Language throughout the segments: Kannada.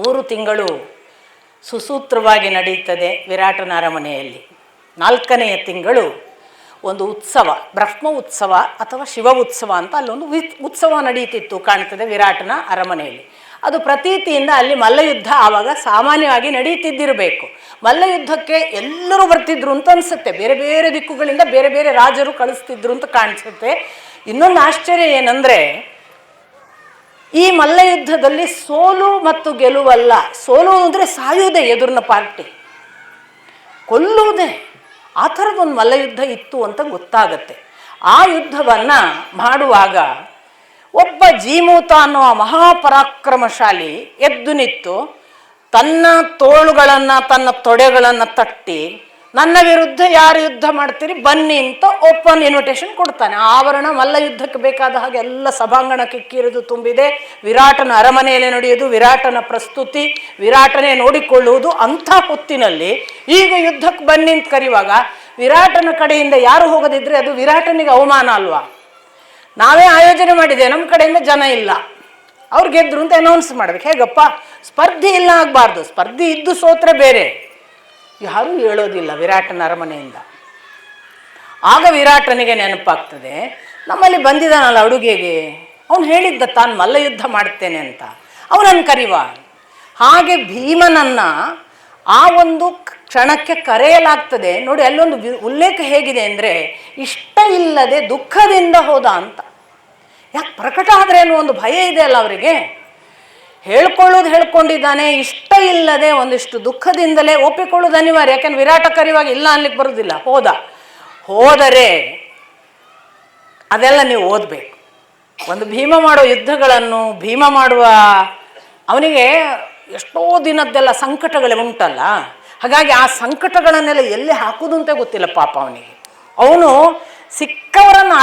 3 ತಿಂಗಳು ಸುಸೂತ್ರವಾಗಿ ನಡೆಯುತ್ತದೆ ವಿರಾಟನ ಅರಮನೆಯಲ್ಲಿ. 4ನೆಯ ತಿಂಗಳು ಒಂದು ಉತ್ಸವ, ಬ್ರಹ್ಮ ಉತ್ಸವ ಅಥವಾ ಶಿವ ಉತ್ಸವ ಅಂತ ಅಲ್ಲೊಂದು ಉತ್ಸವ ನಡೀತಿತ್ತು ಕಾಣ್ತದೆ ವಿರಾಟನ ಅರಮನೆಯಲ್ಲಿ. ಅದು ಪ್ರತೀತಿಯಿಂದ ಅಲ್ಲಿ ಮಲ್ಲಯುದ್ಧ ಆವಾಗ ಸಾಮಾನ್ಯವಾಗಿ ನಡೀತಿದ್ದಿರಬೇಕು. ಮಲ್ಲಯುದ್ಧಕ್ಕೆ ಎಲ್ಲರೂ ಬರ್ತಿದ್ರು ಅಂತ ಅನಿಸುತ್ತೆ, ಬೇರೆ ಬೇರೆ ದಿಕ್ಕುಗಳಿಂದ ಬೇರೆ ಬೇರೆ ರಾಜರು ಕಳಿಸ್ತಿದ್ರು ಅಂತ ಕಾಣಿಸುತ್ತೆ. ಇನ್ನೊಂದು ಆಶ್ಚರ್ಯ ಏನಂದರೆ, ಈ ಮಲ್ಲಯುದ್ಧದಲ್ಲಿ ಸೋಲು ಮತ್ತು ಗೆಲುವಲ್ಲ. ಸೋಲು ಅಂದರೆ ಸಾಯುವುದೇ, ಎದುರಿನ ಪಾರ್ಟಿ ಕೊಲ್ಲುವುದೇ. ಆ ಥರದೊಂದು ಮಲ್ಲಯುದ್ಧ ಇತ್ತು ಅಂತ ಗೊತ್ತಾಗತ್ತೆ. ಆ ಯುದ್ಧವನ್ನು ಮಾಡುವಾಗ ಒಬ್ಬ ಜೀಮೂತ ಅನ್ನುವ ಮಹಾಪರಾಕ್ರಮಶಾಲಿ ಎದ್ದು ನಿಂತು ತನ್ನ ತೋಳುಗಳನ್ನು ತನ್ನ ತೊಡೆಗಳನ್ನು ತಟ್ಟಿ, ನನ್ನ ವಿರುದ್ಧ ಯಾರು ಯುದ್ಧ ಮಾಡ್ತೀರಿ ಬನ್ನಿ ಅಂತ ಓಪನ್ ಇನ್ವಿಟೇಷನ್ ಕೊಡ್ತಾನೆ. ಆವರಣ ಮಲ್ಲ ಯುದ್ಧಕ್ಕೆ ಬೇಕಾದ ಹಾಗೆ ಎಲ್ಲ ಸಭಾಂಗಣ ಕಿಕ್ಕಿರಿದು ತುಂಬಿದೆ. ವಿರಾಟನ ಅರಮನೆಯಲ್ಲಿ ನಡೆಯುವುದು, ವಿರಾಟನ ಪ್ರಸ್ತುತಿ, ವಿರಾಟನೇ ನೋಡಿಕೊಳ್ಳುವುದು. ಅಂಥ ಹೊತ್ತಿನಲ್ಲಿ ಈಗ ಯುದ್ಧಕ್ಕೆ ಬನ್ನಿ ಅಂತ ಕರೆಯುವಾಗ ವಿರಾಟನ ಕಡೆಯಿಂದ ಯಾರು ಹೋಗದಿದ್ರೆ ಅದು ವಿರಾಟನಿಗೆ ಅವಮಾನ ಅಲ್ವಾ? ನಾವೇ ಆಯೋಜನೆ ಮಾಡಿದೆ, ನಮ್ಮ ಕಡೆಯಿಂದ ಜನ ಇಲ್ಲ, ಅವ್ರು ಗೆದ್ರು ಅಂತ ಅನೌನ್ಸ್ ಮಾಡ್ಬೇಕು. ಹೇಗಪ್ಪ? ಸ್ಪರ್ಧೆ ಇಲ್ಲ ಆಗಬಾರ್ದು. ಸ್ಪರ್ಧೆ ಇದ್ದು ಸೋತ್ರೆ ಬೇರೆ. ಯಾರೂ ಹೇಳೋದಿಲ್ಲ ವಿರಾಟನ ಅರಮನೆಯಿಂದ. ಆಗ ವಿರಾಟನಿಗೆ ನೆನಪಾಗ್ತದೆ, ನಮ್ಮಲ್ಲಿ ಬಂದಿದ್ದಾನಲ್ಲ ಅಡುಗೆಗೆ, ಅವನು ಹೇಳಿದ್ದ ತಾನು ಮಲ್ಲಯುದ್ಧ ಮಾಡ್ತೇನೆ ಅಂತ, ಅವನನ್ನು ಕರಿವ. ಹಾಗೆ ಭೀಮನನ್ನು ಆ ಒಂದು ಕ್ಷಣಕ್ಕೆ ಕರೆಯಲಾಗ್ತದೆ. ನೋಡಿ, ಅಲ್ಲೊಂದು ಉಲ್ಲೇಖ ಹೇಗಿದೆ ಅಂದರೆ, ಇಷ್ಟ ಇಲ್ಲದೆ ದುಃಖದಿಂದ ಹೋದ ಅಂತ. ಯಾಕೆ? ಪ್ರಕಟ ಆದರೆ ಅನ್ನೋ ಒಂದು ಭಯ ಇದೆ ಅಲ್ಲ ಅವರಿಗೆ. ಹೇಳ್ಕೊಳ್ಳೋದು ಹೇಳ್ಕೊಂಡಿದ್ದಾನೆ, ಇಷ್ಟ ಇಲ್ಲದೆ ಒಂದಿಷ್ಟು ದುಃಖದಿಂದಲೇ ಒಪ್ಪಿಕೊಳ್ಳೋದು ಅನಿವಾರ್ಯ. ಯಾಕೆಂದ್ರೆ ವಿರಾಟ ಕರೆಯುವಾಗ ಇಲ್ಲ ಅನ್ಲಿಕ್ಕೆ ಬರೋದಿಲ್ಲ. ಹೋದರೆ ಅದೆಲ್ಲ ನೀವು ಓದಬೇಕು. ಒಂದು ಭೀಮ ಮಾಡೋ ಯುದ್ಧಗಳನ್ನು, ಭೀಮ ಮಾಡುವ ಅವನಿಗೆ ಎಷ್ಟೋ ದಿನದ್ದೆಲ್ಲ ಸಂಕಟಗಳೇ ಉಂಟಲ್ಲ. ಹಾಗಾಗಿ ಆ ಸಂಕಟಗಳನ್ನೆಲ್ಲ ಎಲ್ಲಿ ಹಾಕುವುದು ಅಂತ ಗೊತ್ತಿಲ್ಲ ಪಾಪ ಅವನಿಗೆ. ಅವನು ಸಿಕ್ಕವರನ್ನು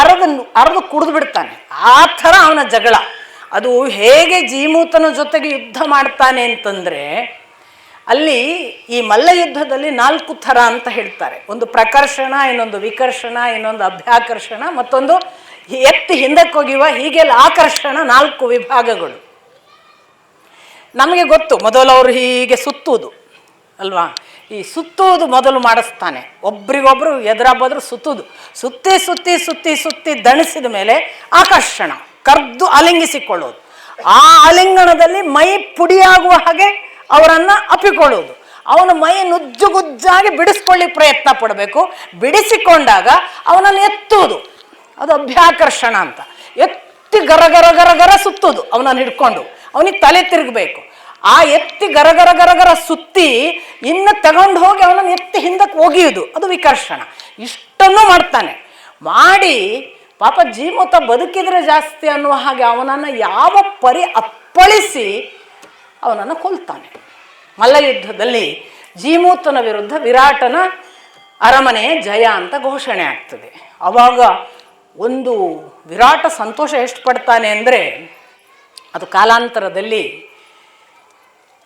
ಅರೆದು ಕುಡಿದು ಬಿಡ್ತಾನೆ. ಆ ಥರ ಅವನ ಜಗಳ. ಅದು ಹೇಗೆ ಜೀಮೂತನ ಜೊತೆಗೆ ಯುದ್ಧ ಮಾಡ್ತಾನೆ ಅಂತಂದರೆ, ಅಲ್ಲಿ ಈ ಮಲ್ಲಯುದ್ಧದಲ್ಲಿ 4 ಥರ ಅಂತ ಹೇಳ್ತಾರೆ. ಒಂದು ಪ್ರಕರ್ಷಣ, ಇನ್ನೊಂದು ವಿಕರ್ಷಣ, ಇನ್ನೊಂದು ಅಭ್ಯಾಕರ್ಷಣ, ಮತ್ತೊಂದು ಎತ್ತಿ ಹಿಂದಕ್ಕೆ ಹೋಗಿವ, ಹೀಗೆಲ್ಲ ಆಕರ್ಷಣ. 4 ವಿಭಾಗಗಳು ನಮಗೆ ಗೊತ್ತು. ಮೊದಲು ಅವರು ಹೀಗೆ ಸುತ್ತುವುದು ಅಲ್ವಾ? ಈ ಸುತ್ತುವುದು ಮೊದಲು ಮಾಡಿಸ್ತಾನೆ. ಒಬ್ರಿಗೊಬ್ರು ಎದುರಾಬದ್ರು ಸುತ್ತುವುದು. ಸುತ್ತಿ ಸುತ್ತಿ ಸುತ್ತಿ ಸುತ್ತಿ ದಣಿಸಿದ ಮೇಲೆ ಆಕರ್ಷಣ, ಕರ್ದು ಅಲಿಂಗಿಸಿಕೊಳ್ಳೋದು. ಆ ಅಲಿಂಗನದಲ್ಲಿ ಮೈ ಪುಡಿಯಾಗುವ ಹಾಗೆ ಅವರನ್ನು ಅಪ್ಪಿಕೊಳ್ಳೋದು. ಅವನ ಮೈ ನುಜ್ಜುಗುಜ್ಜಾಗಿ ಬಿಡಿಸ್ಕೊಳ್ಳಿಕ್ಕೆ ಪ್ರಯತ್ನ ಪಡಬೇಕು. ಬಿಡಿಸಿಕೊಂಡಾಗ ಅವನನ್ನು ಎತ್ತುವುದು, ಅದು ಅಭ್ಯಾಕರ್ಷಣ ಅಂತ. ಎತ್ತಿ ಗರಗರ ಗರಗರ ಸುತ್ತುವುದು, ಅವನನ್ನು ಹಿಡ್ಕೊಂಡು ಅವನಿಗೆ ತಲೆ ತಿರುಗಬೇಕು. ಆ ಎತ್ತಿ ಗರಗರ ಗರಗರ ಸುತ್ತಿ ಇನ್ನು ತಗೊಂಡು ಹೋಗಿ ಅವನನ್ನು ಎತ್ತಿ ಹಿಂದಕ್ಕೆ ಒಗೆಯುವುದು, ಅದು ವಿಕರ್ಷಣ. ಇಷ್ಟನ್ನು ಮಾಡ್ತಾನೆ. ಮಾಡಿ ಪಾಪ ಜೀಮೂತ ಬದುಕಿದ್ರೆ ಜಾಸ್ತಿ ಅನ್ನುವ ಹಾಗೆ ಅವನನ್ನು ಯಾವ ಪರಿ ಅಪ್ಪಳಿಸಿ ಅವನನ್ನು ಕೊಲ್ತಾನೆ. ಮಲ್ಲಯುದ್ಧದಲ್ಲಿ ಜೀಮೂತನ ವಿರುದ್ಧ ವಿರಾಟನ ಅರಮನೆಯ ಜಯ ಅಂತ ಘೋಷಣೆ ಆಗ್ತದೆ. ಆವಾಗ ಒಂದು ವಿರಾಟ ಸಂತೋಷ ಎಷ್ಟು ಪಡ್ತಾನೆ ಅಂದರೆ, ಅದು ಕಾಲಾಂತರದಲ್ಲಿ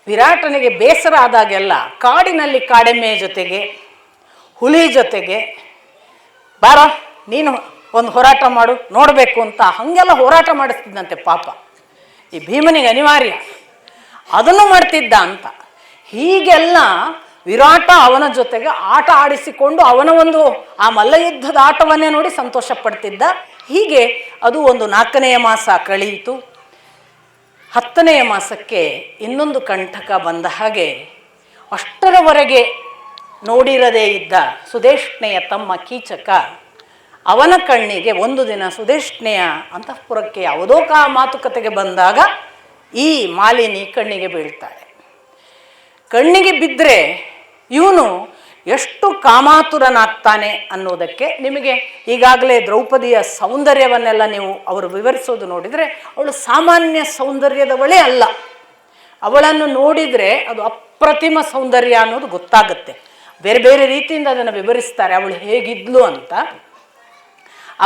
ವಿರಾಟನಿಗೆ ಬೇಸರ ಆದಾಗೆಲ್ಲ ಕಾಡಿನಲ್ಲಿ ಕಾಡೆಮ್ಮೆ ಜೊತೆಗೆ, ಹುಲಿ ಜೊತೆಗೆ, ಬಾರ ನೀನು ಒಂದು ಹೋರಾಟ ಮಾಡು ನೋಡಬೇಕು ಅಂತ ಹಾಗೆಲ್ಲ ಹೋರಾಟ ಮಾಡಿಸ್ತಿದ್ದಂತೆ ಪಾಪ. ಈ ಭೀಮನಿಗೆ ಅನಿವಾರ್ಯ, ಅದನ್ನು ಮಾಡ್ತಿದ್ದ ಅಂತ. ಹೀಗೆಲ್ಲ ವಿರಾಟ ಅವನ ಜೊತೆಗೆ ಆಟ ಆಡಿಸಿಕೊಂಡು ಅವನ ಒಂದು ಆ ಮಲ್ಲಯುದ್ಧದ ಆಟವನ್ನೇ ನೋಡಿ ಸಂತೋಷ ಪಡ್ತಿದ್ದ. ಹೀಗೆ ಅದು ಒಂದು 4ನೆಯ ಮಾಸ ಕಳೆಯಿತು. 10ನೆಯ ಮಾಸಕ್ಕೆ ಇನ್ನೊಂದು ಕಂಟಕ ಬಂದ ಹಾಗೆ, ಅಷ್ಟರವರೆಗೆ ನೋಡಿರದೇ ಇದ್ದ ಸುದೇಷ್ಣೆಯ ತಮ್ಮ ಕೀಚಕ, ಅವನ ಕಣ್ಣಿಗೆ ಒಂದು ದಿನ ಸುದೇಷ್ಣೆಯ ಅಂತಃಪುರಕ್ಕೆ ಯಾವುದೋ ಮಾತುಕತೆಗೆ ಬಂದಾಗ ಈ ಮಾಲಿನಿ ಕಣ್ಣಿಗೆ ಬೀಳ್ತಾಳೆ. ಕಣ್ಣಿಗೆ ಬಿದ್ದರೆ ಇವನು ಎಷ್ಟು ಕಾಮಾತುರನಾಗ್ತಾನೆ ಅನ್ನೋದಕ್ಕೆ ನಿಮಗೆ ಈಗಾಗಲೇ ದ್ರೌಪದಿಯ ಸೌಂದರ್ಯವನ್ನೆಲ್ಲ ನೀವು ಅವರು ವಿವರಿಸೋದು ನೋಡಿದರೆ, ಅವಳು ಸಾಮಾನ್ಯ ಸೌಂದರ್ಯದವಳೇ ಅಲ್ಲ. ಅವಳನ್ನು ನೋಡಿದರೆ ಅದು ಅಪ್ರತಿಮ ಸೌಂದರ್ಯ ಅನ್ನೋದು ಗೊತ್ತಾಗುತ್ತೆ. ಬೇರೆ ಬೇರೆ ರೀತಿಯಿಂದ ಅದನ್ನು ವಿವರಿಸ್ತಾರೆ ಅವಳು ಹೇಗಿದ್ಲು ಅಂತ.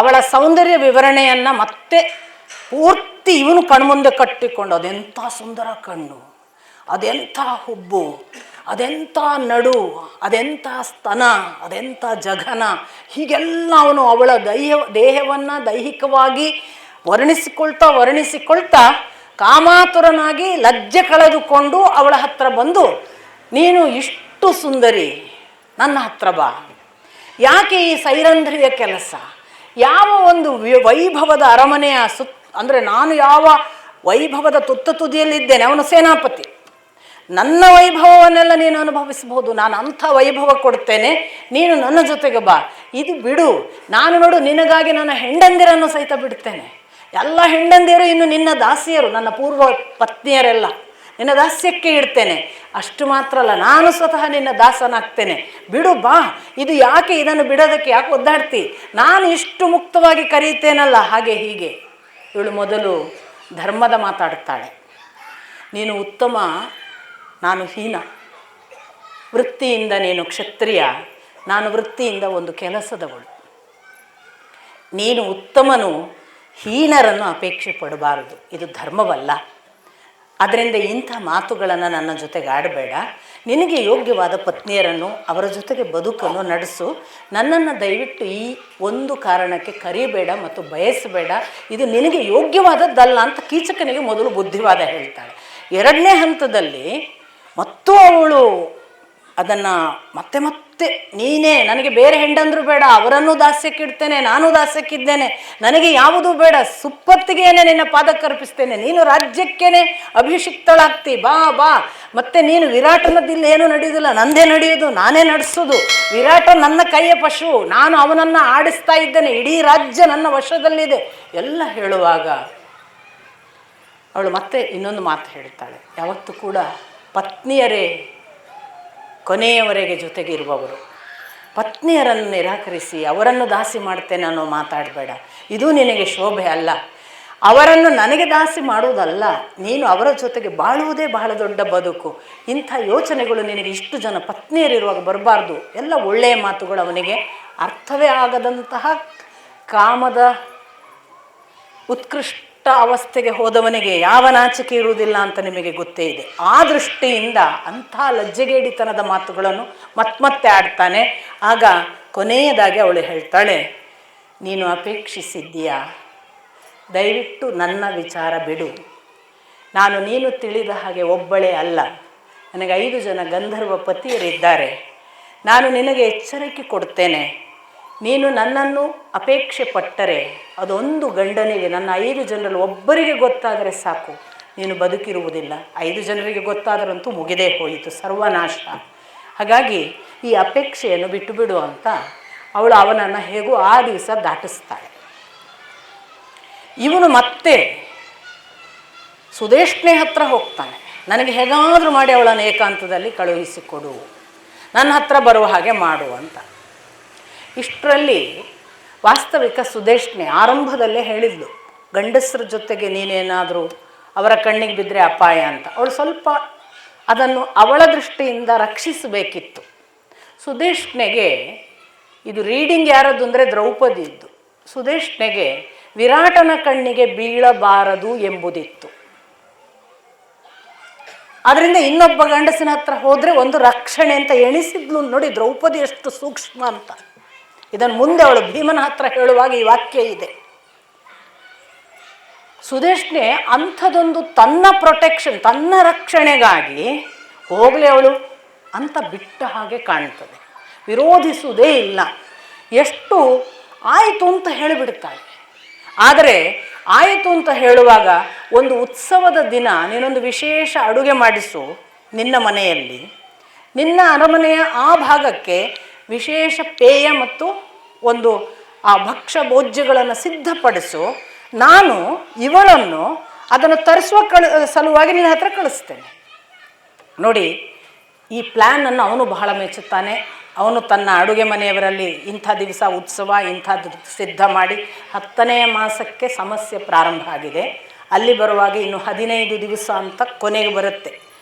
ಅವಳ ಸೌಂದರ್ಯ ವಿವರಣೆಯನ್ನು ಮತ್ತೆ ಪೂರ್ತಿ ಇವನು ಕಣ್ಮುಂದೆ ಕಟ್ಟಿಕೊಂಡು, ಅದೆಂಥ ಸುಂದರ ಕಣ್ಣು, ಅದೆಂಥ ಹುಬ್ಬು, ಅದೆಂಥ ನಡು, ಅದೆಂಥ ಸ್ತನ, ಅದೆಂಥ ಜಘನ, ಹೀಗೆಲ್ಲ ಅವನು ಅವಳ ದೇಹವನ್ನು ದೈಹಿಕವಾಗಿ ವರ್ಣಿಸಿಕೊಳ್ತಾ ಕಾಮಾತುರನಾಗಿ ಲಜ್ಜೆ ಕಳೆದುಕೊಂಡು ಅವಳ ಹತ್ರ ಬಂದು, ನೀನು ಇಷ್ಟು ಸುಂದರಿ, ನನ್ನ ಹತ್ರ ಬಾ. ಯಾಕೆ ಈ ಸೈರಂಧ್ರಿಯ ಕೆಲಸ? ಯಾವ ಒಂದು ವೈಭವದ ಅರಮನೆಯ ಅಂದರೆ ನಾನು ಯಾವ ವೈಭವದ ತುತ್ತ ತುದಿಯಲ್ಲಿದ್ದೇನೆ, ಅವನು ಸೇನಾಪತಿ, ನನ್ನ ವೈಭವವನ್ನೆಲ್ಲ ನೀನು ಅನುಭವಿಸಬಹುದು, ನಾನು ಅಂಥ ವೈಭವ ಕೊಡ್ತೇನೆ, ನೀನು ನನ್ನ ಜೊತೆಗೆ ಬಾ. ಇದು ಬಿಡು, ನಾನು ನೋಡು ನಿನಗಾಗಿ ನನ್ನ ಹೆಂಡಂದಿರನ್ನು ಸಹಿತ ಬಿಡ್ತೇನೆ. ಎಲ್ಲ ಹೆಂಡಂದಿರು ಇನ್ನು ನಿನ್ನ ದಾಸಿಯರು, ನನ್ನ ಪೂರ್ವ ಪತ್ನಿಯರೆಲ್ಲ ನಿನ್ನ ದಾಸ್ಯಕ್ಕೆ ಇಡ್ತೇನೆ. ಅಷ್ಟು ಮಾತ್ರ ಅಲ್ಲ, ನಾನು ಸ್ವತಃ ನಿನ್ನ ದಾಸನಾಗ್ತೇನೆ, ಬಿಡು ಬಾ. ಇದು ಯಾಕೆ, ಇದನ್ನು ಬಿಡೋದಕ್ಕೆ ಯಾಕೆ ಒದ್ದಾಡ್ತಿ? ನಾನು ಇಷ್ಟು ಮುಕ್ತವಾಗಿ ಕರೀತೇನಲ್ಲ, ಹಾಗೆ ಹೀಗೆ. ಇವಳು ಮೊದಲು ಧರ್ಮದ ಮಾತಾಡ್ತಾಳೆ. ನೀನು ಉತ್ತಮ, ನಾನು ಹೀನ. ವೃತ್ತಿಯಿಂದ ನೀನು ಕ್ಷತ್ರಿಯ, ನಾನು ವೃತ್ತಿಯಿಂದ ಒಂದು ಕೆಲಸದವಳು. ನೀನು ಉತ್ತಮನು, ಹೀನರನ್ನು ಅಪೇಕ್ಷೆ ಪಡಬಾರದು, ಇದು ಧರ್ಮವಲ್ಲ. ಅದರಿಂದ ಇಂಥ ಮಾತುಗಳನ್ನು ನನ್ನ ಜೊತೆಗೆ ಆಡಬೇಡ. ನಿನಗೆ ಯೋಗ್ಯವಾದ ಪತ್ನಿಯರನ್ನು, ಅವರ ಜೊತೆಗೆ ಬದುಕನ್ನು ನಡೆಸು. ನನ್ನನ್ನು ದಯವಿಟ್ಟು ಈ ಒಂದು ಕಾರಣಕ್ಕೆ ಕರಿಬೇಡ ಮತ್ತು ಬಯಸಬೇಡ, ಇದು ನಿನಗೆ ಯೋಗ್ಯವಾದದ್ದಲ್ಲ ಅಂತ ಕೀಚಕನಿಗೆ ಮೊದಲು ಬುದ್ಧಿವಾದ ಹೇಳ್ತಾಳೆ. ಎರಡನೇ ಹಂತದಲ್ಲಿ ಮತ್ತು ಅವಳು ಅದನ್ನು ಮತ್ತೆ ಮತ್ತೆ, ನೀನೇ ನನಗೆ ಬೇರೆ ಹೆಂಡಂದ್ರು ಬೇಡ, ಅವರನ್ನು ದಾಸ್ಯಕ್ಕಿಡ್ತೇನೆ, ನಾನು ದಾಸ್ಯಕ್ಕಿದ್ದೇನೆ, ನನಗೆ ಯಾವುದೂ ಬೇಡ, ಸುಪ್ಪತ್ತಿಗೇನೆ ನಿನ್ನ ಪಾದಕ್ಕರ್ಪಿಸ್ತೇನೆ, ನೀನು ರಾಜ್ಯಕ್ಕೇನೆ ಅಭಿಷಿಕ್ತಳಾಗ್ತಿ, ಬಾ ಬಾ. ಮತ್ತೆ ನೀನು ವಿರಾಟನದಿಲ್ಲಿ ಏನೂ ನಡೆಯೋದಿಲ್ಲ, ನಂದೇ ನಡೆಯೋದು, ನಾನೇ ನಡೆಸೋದು. ವಿರಾಟ ನನ್ನ ಕೈಯ ಪಶು, ನಾನು ಅವನನ್ನು ಆಡಿಸ್ತಾ ಇದ್ದೇನೆ, ಇಡೀ ರಾಜ್ಯ ನನ್ನ ವಶದಲ್ಲಿದೆ ಎಲ್ಲ ಹೇಳುವಾಗ ಅವಳು ಮತ್ತೆ ಇನ್ನೊಂದು ಮಾತು ಹೇಳ್ತಾಳೆ. ಯಾವತ್ತೂ ಕೂಡ ಪತ್ನಿಯರೇ ಕೊನೆಯವರೆಗೆ ಜೊತೆಗಿರುವವರು. ಪತ್ನಿಯರನ್ನು ನಿರಾಕರಿಸಿ ಅವರನ್ನು ದಾಸಿ ಮಾಡ್ತೇನೆ ಅನ್ನೋ ಮಾತಾಡಬೇಡ, ಇದು ನಿನಗೆ ಶೋಭೆ ಅಲ್ಲ. ಅವರನ್ನು ನನಗೆ ದಾಸಿ ಮಾಡುವುದಲ್ಲ, ನೀನು ಅವರ ಜೊತೆಗೆ ಬಾಳುವುದೇ ಬಹಳ ದೊಡ್ಡ ಬದುಕು. ಇಂಥ ಯೋಚನೆಗಳು ನಿನಗೆ ಇಷ್ಟು ಜನ ಪತ್ನಿಯರಿರುವಾಗ ಬರಬಾರ್ದು. ಎಲ್ಲ ಒಳ್ಳೆಯ ಮಾತುಗಳು. ಅವನಿಗೆ ಅರ್ಥವೇ ಆಗದಂತಹ ಕಾಮದ ಉತ್ಕೃಷ್ಟ ಅವಸ್ಥೆಗೆ ಹೋದವನಿಗೆ ಯಾವ ನಾಚಿಕೆ ಇರುವುದಿಲ್ಲ ಅಂತ ನಿಮಗೆ ಗೊತ್ತೇ ಇದೆ. ಆ ದೃಷ್ಟಿಯಿಂದ ಅಂಥ ಲಜ್ಜೆಗೇಡಿತನದ ಮಾತುಗಳನ್ನು ಮತ್ತೆ ಆಡ್ತಾನೆ. ಆಗ ಕೊನೆಯದಾಗಿ ಅವಳು ಹೇಳ್ತಾಳೆ, ನೀನು ಅಪೇಕ್ಷಿಸಿದ್ದೀಯಾ, ದಯವಿಟ್ಟು ನನ್ನ ವಿಚಾರ ಬಿಡು. ನೀನು ತಿಳಿದ ಹಾಗೆ ಒಬ್ಬಳೇ ಅಲ್ಲ, ನನಗೆ 5 ಜನ ಗಂಧರ್ವ ಪತಿಯರಿದ್ದಾರೆ. ನಾನು ನಿನಗೆ ಎಚ್ಚರಿಕೆ ಕೊಡ್ತೇನೆ, ನೀನು ನನ್ನನ್ನು ಅಪೇಕ್ಷೆ ಪಟ್ಟರೆ ಅದೊಂದು ಗಂಡನಿಗೆ, ನನ್ನ 5 ಜನರಲ್ಲಿ ಒಬ್ಬರಿಗೆ ಗೊತ್ತಾದರೆ ಸಾಕು, ನೀನು ಬದುಕಿರುವುದಿಲ್ಲ. 5 ಜನರಿಗೆ ಗೊತ್ತಾದರಂತೂ ಮುಗಿದೇ ಹೋಯಿತು, ಸರ್ವನಾಶ. ಹಾಗಾಗಿ ಈ ಅಪೇಕ್ಷೆಯನ್ನು ಬಿಟ್ಟು ಬಿಡು ಅಂತ ಅವಳು ಅವನನ್ನು ಹೇಗೂ ಆ ದಿವಸ ದಾಟಿಸ್ತಾಳೆ. ಇವನು ಮತ್ತೆ ಸುದೇಶ್ನೆ ಹತ್ರ ಹೋಗ್ತಾನೆ. ನನಗೆ ಹೇಗಾದರೂ ಮಾಡಿ ಅವಳನ್ನು ಏಕಾಂತದಲ್ಲಿ ಕಳುಹಿಸಿಕೊಡು, ನನ್ನ ಹತ್ರ ಬರುವ ಹಾಗೆ ಮಾಡು ಅಂತ. ಇಷ್ಟರಲ್ಲಿ ವಾಸ್ತವಿಕ ಸುದೇಶ್ನೆ ಆರಂಭದಲ್ಲೇ ಹೇಳಿದ್ಲು, ಗಂಡಸರ ಜೊತೆಗೆ ನೀನೇನಾದರೂ ಅವರ ಕಣ್ಣಿಗೆ ಬಿದ್ದರೆ ಅಪಾಯ ಅಂತ. ಅವಳು ಸ್ವಲ್ಪ ಅದನ್ನು ಅವಳ ದೃಷ್ಟಿಯಿಂದ ರಕ್ಷಿಸಬೇಕಿತ್ತು. ಸುದೇಶ್ನೆಗೆ ಇದು ರೀಡಿಂಗ್ ಯಾರದ್ದು ಅಂದರೆ ದ್ರೌಪದಿದ್ದು. ಸುದೇಶ್ನೆಗೆ ವಿರಾಟನ ಕಣ್ಣಿಗೆ ಬೀಳಬಾರದು ಎಂಬುದಿತ್ತು. ಅದರಿಂದ ಇನ್ನೊಬ್ಬ ಗಂಡಸಿನ ಹತ್ರ ಹೋದರೆ ಒಂದು ರಕ್ಷಣೆ ಅಂತ ಎಣಿಸಿದ್ಲು. ನೋಡಿ ದ್ರೌಪದಿ ಎಷ್ಟು ಸೂಕ್ಷ್ಮ ಅಂತ. ಇದನ್ನು ಮುಂದೆ ಅವಳು ಭೀಮನ ಹತ್ರ ಹೇಳುವಾಗ ಈ ವಾಕ್ಯ ಇದೆ. ಸುದೇಶ್ನೆ ಅಂಥದೊಂದು ತನ್ನ ಪ್ರೊಟೆಕ್ಷನ್, ತನ್ನ ರಕ್ಷಣೆಗಾಗಿ ಹೋಗಲಿ ಅವಳು ಅಂತ ಬಿಟ್ಟ ಹಾಗೆ ಕಾಣ್ತದೆ, ವಿರೋಧಿಸುವುದೇ ಇಲ್ಲ. ಎಷ್ಟು ಆಯಿತು ಅಂತ ಹೇಳಿಬಿಡ್ತಾಳೆ. ಆದರೆ ಆಯಿತು ಅಂತ ಹೇಳುವಾಗ ಒಂದು ಉತ್ಸವದ ದಿನ ನೀನೊಂದು ವಿಶೇಷ ಅಡುಗೆ ಮಾಡಿಸು ನಿನ್ನ ಮನೆಯಲ್ಲಿ, ನಿನ್ನ ಅರಮನೆಯ ಆ ಭಾಗಕ್ಕೆ ವಿಶೇಷ ಪೇಯ ಮತ್ತು ಒಂದು ಆ ಭಕ್ಷ್ಯ ಭೋಜ್ಯಗಳನ್ನು ಸಿದ್ಧಪಡಿಸು, ನಾನು ಇವಳನ್ನು ಅದನ್ನು ತರಿಸುವ ಸಲುವಾಗಿ ನಿನ್ನ ಹತ್ರ ಕಳಿಸ್ತೇನೆ. ನೋಡಿ ಈ ಪ್ಲ್ಯಾನನ್ನು ಅವನು ಬಹಳ ಮೆಚ್ಚುತ್ತಾನೆ. ಅವನು ತನ್ನ ಅಡುಗೆ ಮನೆಯವರಲ್ಲಿ ಇಂಥ ದಿವಸ ಉತ್ಸವ ಇಂಥದ್ದು ಸಿದ್ಧ ಮಾಡಿ 10ನೇ ಮಾಸಕ್ಕೆ ಸಮಸ್ಯೆ ಪ್ರಾರಂಭ ಆಗಿದೆ. ಅಲ್ಲಿ ಬರುವಾಗ ಇನ್ನು 15 ದಿವಸ ಅಂತ ಕೊನೆಗೆ ಬರುತ್ತೆ,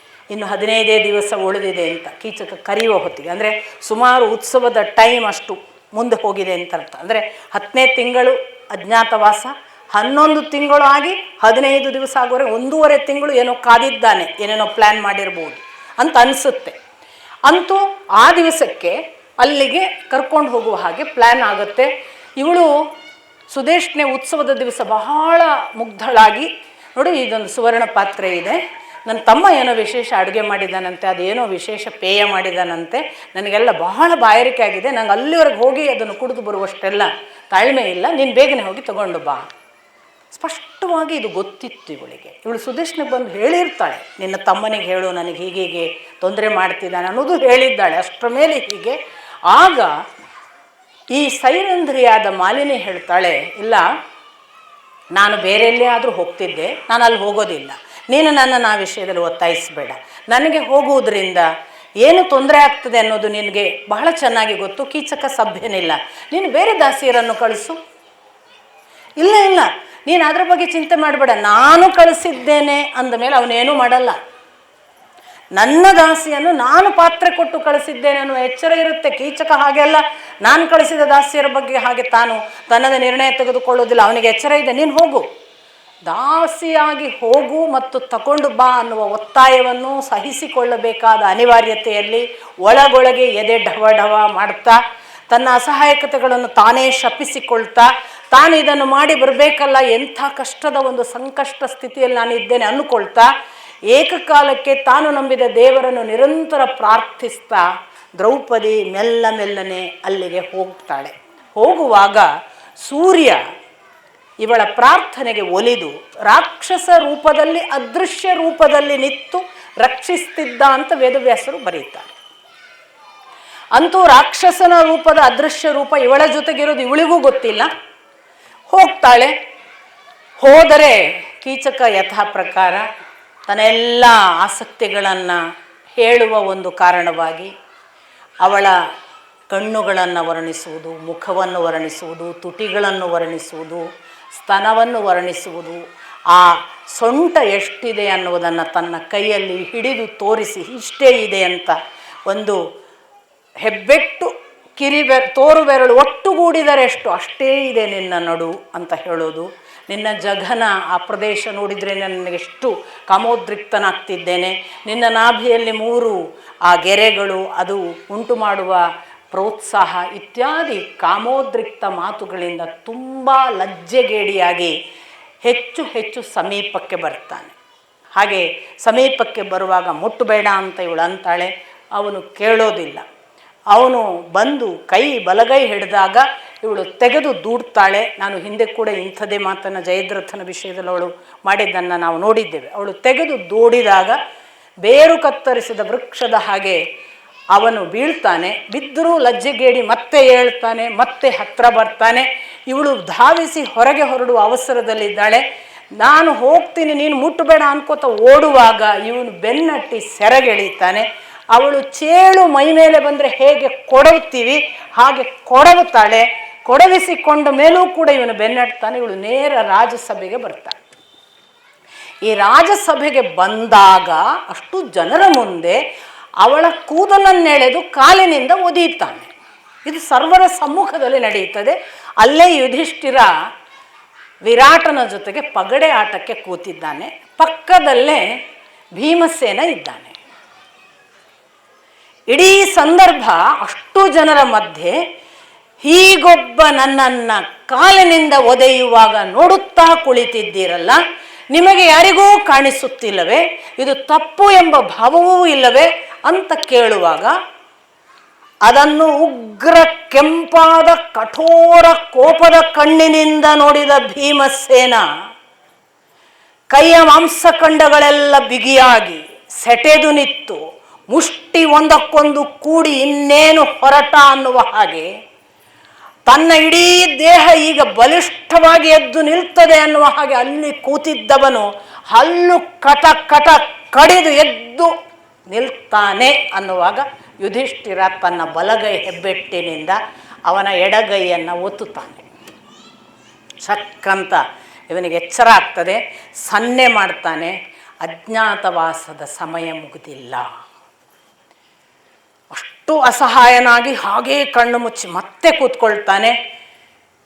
ಇನ್ನು 15 ದಿವಸ ಉಳಿದಿದೆ ಅಂತ ಕೀಚಕ ಕರೆಯುವ ಹೊತ್ತಿಗೆ, ಅಂದರೆ ಸುಮಾರು ಉತ್ಸವದ ಟೈಮ್ ಅಷ್ಟು ಮುಂದೆ ಹೋಗಿದೆ ಅಂತ ಅರ್ಥ. ಅಂದರೆ 10ನೇ ತಿಂಗಳು ಅಜ್ಞಾತವಾಸ, 11 ತಿಂಗಳು ಆಗಿ 15 ದಿವಸ ಆಗೋವರೆಗೆ 1.5 ತಿಂಗಳು ಏನೋ ಕಾದಿದ್ದಾನೆ, ಏನೇನೋ ಪ್ಲ್ಯಾನ್ ಮಾಡಿರ್ಬೋದು ಅಂತ ಅನಿಸುತ್ತೆ. ಅಂತೂ ಆ ದಿವಸಕ್ಕೆ ಅಲ್ಲಿಗೆ ಕರ್ಕೊಂಡು ಹೋಗುವ ಹಾಗೆ ಪ್ಲ್ಯಾನ್ ಆಗುತ್ತೆ. ಇವಳು ಸುದೇಶ್ನೆ ಉತ್ಸವದ ದಿವಸ ಬಹಳ ಮುಗ್ಧಳಾಗಿ ನೋಡಿ ಇದೊಂದು ಸುವರ್ಣ ಪಾತ್ರೆ ಇದೆ, ನನ್ನ ತಮ್ಮ ಏನೋ ವಿಶೇಷ ಅಡುಗೆ ಮಾಡಿದ್ದಾನಂತೆ, ಅದೇನೋ ವಿಶೇಷ ಪೇಯ ಮಾಡಿದ್ದಾನಂತೆ, ನನಗೆಲ್ಲ ಬಹಳ ಬಾಯಾರಿಕೆ ಆಗಿದೆ, ನಂಗೆ ಅಲ್ಲಿವರೆಗೆ ಹೋಗಿ ಅದನ್ನು ಕುಡಿದು ಬರುವಷ್ಟೆಲ್ಲ ತಾಳ್ಮೆ ಇಲ್ಲ, ನೀನು ಬೇಗನೆ ಹೋಗಿ ತಗೊಂಡು ಬಾ. ಸ್ಪಷ್ಟವಾಗಿ ಇದು ಗೊತ್ತಿತ್ತು ಇವಳಿಗೆ. ಇವಳು ಸುದೇಶ್ನಿಗೆ ಬಂದು ಹೇಳಿರ್ತಾಳೆ, ನಿನ್ನ ತಮ್ಮನಿಗೆ ಹೇಳು ನನಗೆ ಹೀಗೀಗೆ ತೊಂದರೆ ಮಾಡ್ತಿದ್ದಾನೆ ಅನ್ನೋದು ಹೇಳಿದ್ದಾಳೆ. ಅಷ್ಟರ ಮೇಲೆ ಹೀಗೆ ಆಗ ಈ ಸೈರಂಧ್ರಿಯಾದ ಮಾಲಿನಿ ಹೇಳ್ತಾಳೆ, ಇಲ್ಲ ನಾನು ಬೇರೆ ಎಲ್ಲೇ ಆದರೂ ಹೋಗ್ತಿದ್ದೆ, ನಾನು ಅಲ್ಲಿ ಹೋಗೋದಿಲ್ಲ, ನೀನು ನನ್ನನ್ನು ಆ ವಿಷಯದಲ್ಲಿ ಒತ್ತಾಯಿಸಬೇಡ, ನನಗೆ ಹೋಗುವುದರಿಂದ ಏನು ತೊಂದರೆ ಆಗ್ತದೆ ಅನ್ನೋದು ನಿನಗೆ ಬಹಳ ಚೆನ್ನಾಗಿ ಗೊತ್ತು, ಕೀಚಕ ಸಭ್ಯನಿಲ್ಲ, ನೀನು ಬೇರೆ ದಾಸಿಯರನ್ನು ಕಳಿಸು. ಇಲ್ಲ ಇಲ್ಲ ನೀನು ಅದ್ರ ಬಗ್ಗೆ ಚಿಂತೆ ಮಾಡಬೇಡ, ನಾನು ಕಳಿಸಿದ್ದೇನೆ ಅಂದಮೇಲೆ ಅವನೇನೂ ಮಾಡಲ್ಲ, ನನ್ನ ದಾಸಿಯನ್ನು ನಾನು ಪಾತ್ರೆ ಕೊಟ್ಟು ಕಳಿಸಿದ್ದೇನೆ ಅನ್ನೋ ಎಚ್ಚರ ಇರುತ್ತೆ. ಕೀಚಕ ಹಾಗೆಲ್ಲ ನಾನು ಕಳಿಸಿದ ದಾಸಿಯರ ಬಗ್ಗೆ ಹಾಗೆ ತಾನು ತನ್ನದ ನಿರ್ಣಯ ತೆಗೆದುಕೊಳ್ಳೋದಿಲ್ಲ, ಅವನಿಗೆ ಎಚ್ಚರ ಇದೆ, ನೀನು ಹೋಗು, ದಾಸಿಯಾಗಿ ಹೋಗು ಮತ್ತು ತಗೊಂಡು ಬಾ ಅನ್ನುವ ಒತ್ತಾಯವನ್ನು ಸಹಿಸಿಕೊಳ್ಳಬೇಕಾದ ಅನಿವಾರ್ಯತೆಯಲ್ಲಿ ಒಳಗೊಳಗೆ ಎದೆ ಢವ ಢವ ಮಾಡ್ತಾ ತನ್ನ ಅಸಹಾಯಕತೆಗಳನ್ನು ತಾನೇ ಶಪಿಸಿಕೊಳ್ತಾ ತಾನು ಇದನ್ನು ಮಾಡಿ ಬರಬೇಕಲ್ಲ, ಎಂಥ ಕಷ್ಟದ ಒಂದು ಸಂಕಷ್ಟ ಸ್ಥಿತಿಯಲ್ಲಿ ನಾನು ಇದ್ದೇನೆ ಅಂದುಕೊಳ್ತಾ ಏಕಕಾಲಕ್ಕೆ ತಾನು ನಂಬಿದ ದೇವರನ್ನು ನಿರಂತರ ಪ್ರಾರ್ಥಿಸ್ತಾ ದ್ರೌಪದಿ ಮೆಲ್ಲ ಮೆಲ್ಲನೆ ಅಲ್ಲಿಗೆ ಹೋಗ್ತಾಳೆ. ಹೋಗುವಾಗ ಸೂರ್ಯ ಇವಳ ಪ್ರಾರ್ಥನೆಗೆ ಒಲಿದು ರಾಕ್ಷಸ ರೂಪದಲ್ಲಿ ಅದೃಶ್ಯ ರೂಪದಲ್ಲಿ ನಿಂತು ರಕ್ಷಿಸ್ತಿದ್ದ ಅಂತ ವೇದವ್ಯಾಸರು ಬರೀತಾರೆ. ಅಂತೂ ರಾಕ್ಷಸನ ರೂಪದ ಅದೃಶ್ಯ ರೂಪ ಇವಳ ಜೊತೆಗಿರೋದು ಇವಳಿಗೂ ಗೊತ್ತಿಲ್ಲ. ಹೋಗ್ತಾಳೆ. ಹೋದರೆ ಕೀಚಕ ಯಥಾ ಪ್ರಕಾರ ತನ್ನೆಲ್ಲ ಆಸಕ್ತಿಗಳನ್ನು ಹೇಳುವ ಒಂದು ಕಾರಣವಾಗಿ ಅವಳ ಕಣ್ಣುಗಳನ್ನು ವರ್ಣಿಸುವುದು, ಮುಖವನ್ನು ವರ್ಣಿಸುವುದು, ತುಟಿಗಳನ್ನು ವರ್ಣಿಸುವುದು, ಸ್ತನವನ್ನು ವರ್ಣಿಸುವುದು, ಆ ಸೊಂಟ ಎಷ್ಟಿದೆ ಅನ್ನುವುದನ್ನು ತನ್ನ ಕೈಯಲ್ಲಿ ಹಿಡಿದು ತೋರಿಸಿ ಇಷ್ಟೇ ಇದೆ ಅಂತ ಒಂದು ಹೆಬ್ಬೆಟ್ಟು ತೋರು ಬೆರಳು ಒಟ್ಟುಗೂಡಿದರೆ ಎಷ್ಟು ಅಷ್ಟೇ ಇದೆ ನಿನ್ನ ನಡು ಅಂತ ಹೇಳೋದು. ನಿನ್ನ ಜಘನ ಆ ಪ್ರದೇಶ ನೋಡಿದರೆ ನನಗೆಷ್ಟು ಕಾಮೋದ್ರಿಕ್ತನಾಗ್ತಿದ್ದೇನೆ, ನಿನ್ನ ನಾಭಿಯಲ್ಲಿ 3 ಆ ಗೆರೆಗಳು ಅದು ಉಂಟು ಮಾಡುವ ಪ್ರೋತ್ಸಾಹ ಇತ್ಯಾದಿ ಕಾಮೋದ್ರಿಕ್ತ ಮಾತುಗಳಿಂದ ತುಂಬ ಲಜ್ಜೆಗೇಡಿಯಾಗಿ ಹೆಚ್ಚು ಹೆಚ್ಚು ಸಮೀಪಕ್ಕೆ ಬರ್ತಾನೆ. ಹಾಗೆ ಸಮೀಪಕ್ಕೆ ಬರುವಾಗ ಮುಟ್ಟಬೇಡ ಅಂತ ಇವಳು ಅಂತಾಳೆ. ಅವನು ಕೇಳೋದಿಲ್ಲ. ಅವನು ಬಂದು ಬಲಗೈ ಹಿಡಿದಾಗ ಇವಳು ತೆಗೆದು ದೂಡ್ತಾಳೆ. ನಾನು ಹಿಂದೆ ಕೂಡ ಇಂಥದೇ ಮಾತನ್ನು ಜಯದ್ರಥನ ವಿಷಯದಲ್ಲಿ ಅವಳು ಮಾಡಿದ್ದನ್ನು ನಾವು ನೋಡಿದ್ದೇವೆ. ಅವಳು ತೆಗೆದು ದೂಡಿದಾಗ ಬೇರು ಕತ್ತರಿಸಿದ ವೃಕ್ಷದ ಹಾಗೆ ಅವನು ಬೀಳ್ತಾನೆ. ಬಿದ್ದರೂ ಲಜ್ಜೆಗೇಡಿ ಮತ್ತೆ ಏಳ್ತಾನೆ, ಮತ್ತೆ ಹತ್ತಿರ ಬರ್ತಾನೆ. ಇವಳು ಧಾವಿಸಿ ಹೊರಗೆ ಹೊರಡುವ ಅವಸರದಲ್ಲಿದ್ದಾಳೆ. ನಾನು ಹೋಗ್ತೀನಿ ನೀನು ಮುಟ್ಟಬೇಡ ಅನ್ಕೋತ ಓಡುವಾಗ ಇವನು ಬೆನ್ನಟ್ಟಿ ಸೆರಗೆಳೀತಾನೆ. ಅವಳು ಚೇಳು ಮೈ ಮೇಲೆ ಬಂದರೆ ಹೇಗೆ ಕೊಡವ್ತೀವಿ ಹಾಗೆ ಕೊಡವುತ್ತಾಳೆ. ಕೊಡವಿಸಿಕೊಂಡ ಮೇಲೂ ಕೂಡ ಇವನು ಬೆನ್ನಟ್ತಾನೆ. ಇವಳು ನೇರ ರಾಜಸಭೆಗೆ ಬರ್ತಾಳೆ. ಈ ರಾಜಸಭೆಗೆ ಬಂದಾಗ ಅಷ್ಟು ಜನರ ಮುಂದೆ ಅವಳ ಕೂದಲನ್ನೆಳೆದು ಕಾಲಿನಿಂದ ಒದೀತಾನೆ. ಇದು ಸರ್ವರ ಸಮ್ಮುಖದಲ್ಲಿ ನಡೆಯುತ್ತದೆ. ಅಲ್ಲೇ ಯುಧಿಷ್ಠಿರ ವಿರಾಟನ ಜೊತೆಗೆ ಪಗಡೆ ಆಟಕ್ಕೆ ಕೂತಿದ್ದಾನೆ. ಪಕ್ಕದಲ್ಲೇ ಭೀಮಸೇನ ಇದ್ದಾನೆ. ಇಡೀ ಸಂದರ್ಭ ಅಷ್ಟು ಜನರ ಮಧ್ಯೆ ಹೀಗೊಬ್ಬ ನನ್ನನ್ನು ಕಾಲಿನಿಂದ ಒದೆಯುವಾಗ ನೋಡುತ್ತಾ ಕುಳಿತಿದ್ದೀರಲ್ಲ, ನಿಮಗೆ ಯಾರಿಗೂ ಕಾಣಿಸುತ್ತಿಲ್ಲವೇ? ಇದು ತಪ್ಪು ಎಂಬ ಭಾವವೂ ಇಲ್ಲವೇ ಅಂತ ಕೇಳುವಾಗ ಅದನ್ನು ಉಗ್ರ ಕೆಂಪಾದ ಕಠೋರ ಕೋಪದ ಕಣ್ಣಿನಿಂದ ನೋಡಿದ ಭೀಮಸೇನ ಕೈಯ ಮಾಂಸಖಂಡಗಳೆಲ್ಲ ಬಿಗಿಯಾಗಿ ಸೆಟೆದು ನಿತ್ತು ಮುಷ್ಟಿ ಒಂದಕ್ಕೊಂದು ಕೂಡಿ ಇನ್ನೇನು ಹೊರಟ ಅನ್ನುವ ಹಾಗೆ ತನ್ನ ಇಡೀ ದೇಹ ಈಗ ಬಲಿಷ್ಠವಾಗಿ ಎದ್ದು ನಿಲ್ತದೆ ಅನ್ನುವ ಹಾಗೆ ಅಲ್ಲಿ ಕೂತಿದ್ದವನು ಹಲ್ಲು ಕಟ ಕಟ ಕಡಿದು ಎದ್ದು ನಿಲ್ತಾನೆ ಅನ್ನುವಾಗ ಯುಧಿಷ್ಠಿರ ತನ್ನ ಬಲಗೈ ಹೆಬ್ಬೆಟ್ಟಿನಿಂದ ಅವನ ಎಡಗೈಯನ್ನು ಒತ್ತುತ್ತಾನೆ. ಚಕ್ಕಂತ ಇವನಿಗೆ ಎಚ್ಚರ ಆಗ್ತದೆ. ಸನ್ನೆ ಮಾಡ್ತಾನೆ. ಅಜ್ಞಾತವಾಸದ ಸಮಯ ಮುಗಿದಿಲ್ಲ. ಅಷ್ಟು ಅಸಹಾಯನಾಗಿ ಹಾಗೇ ಕಣ್ಣು ಮುಚ್ಚಿ ಮತ್ತೆ ಕೂತ್ಕೊಳ್ತಾನೆ.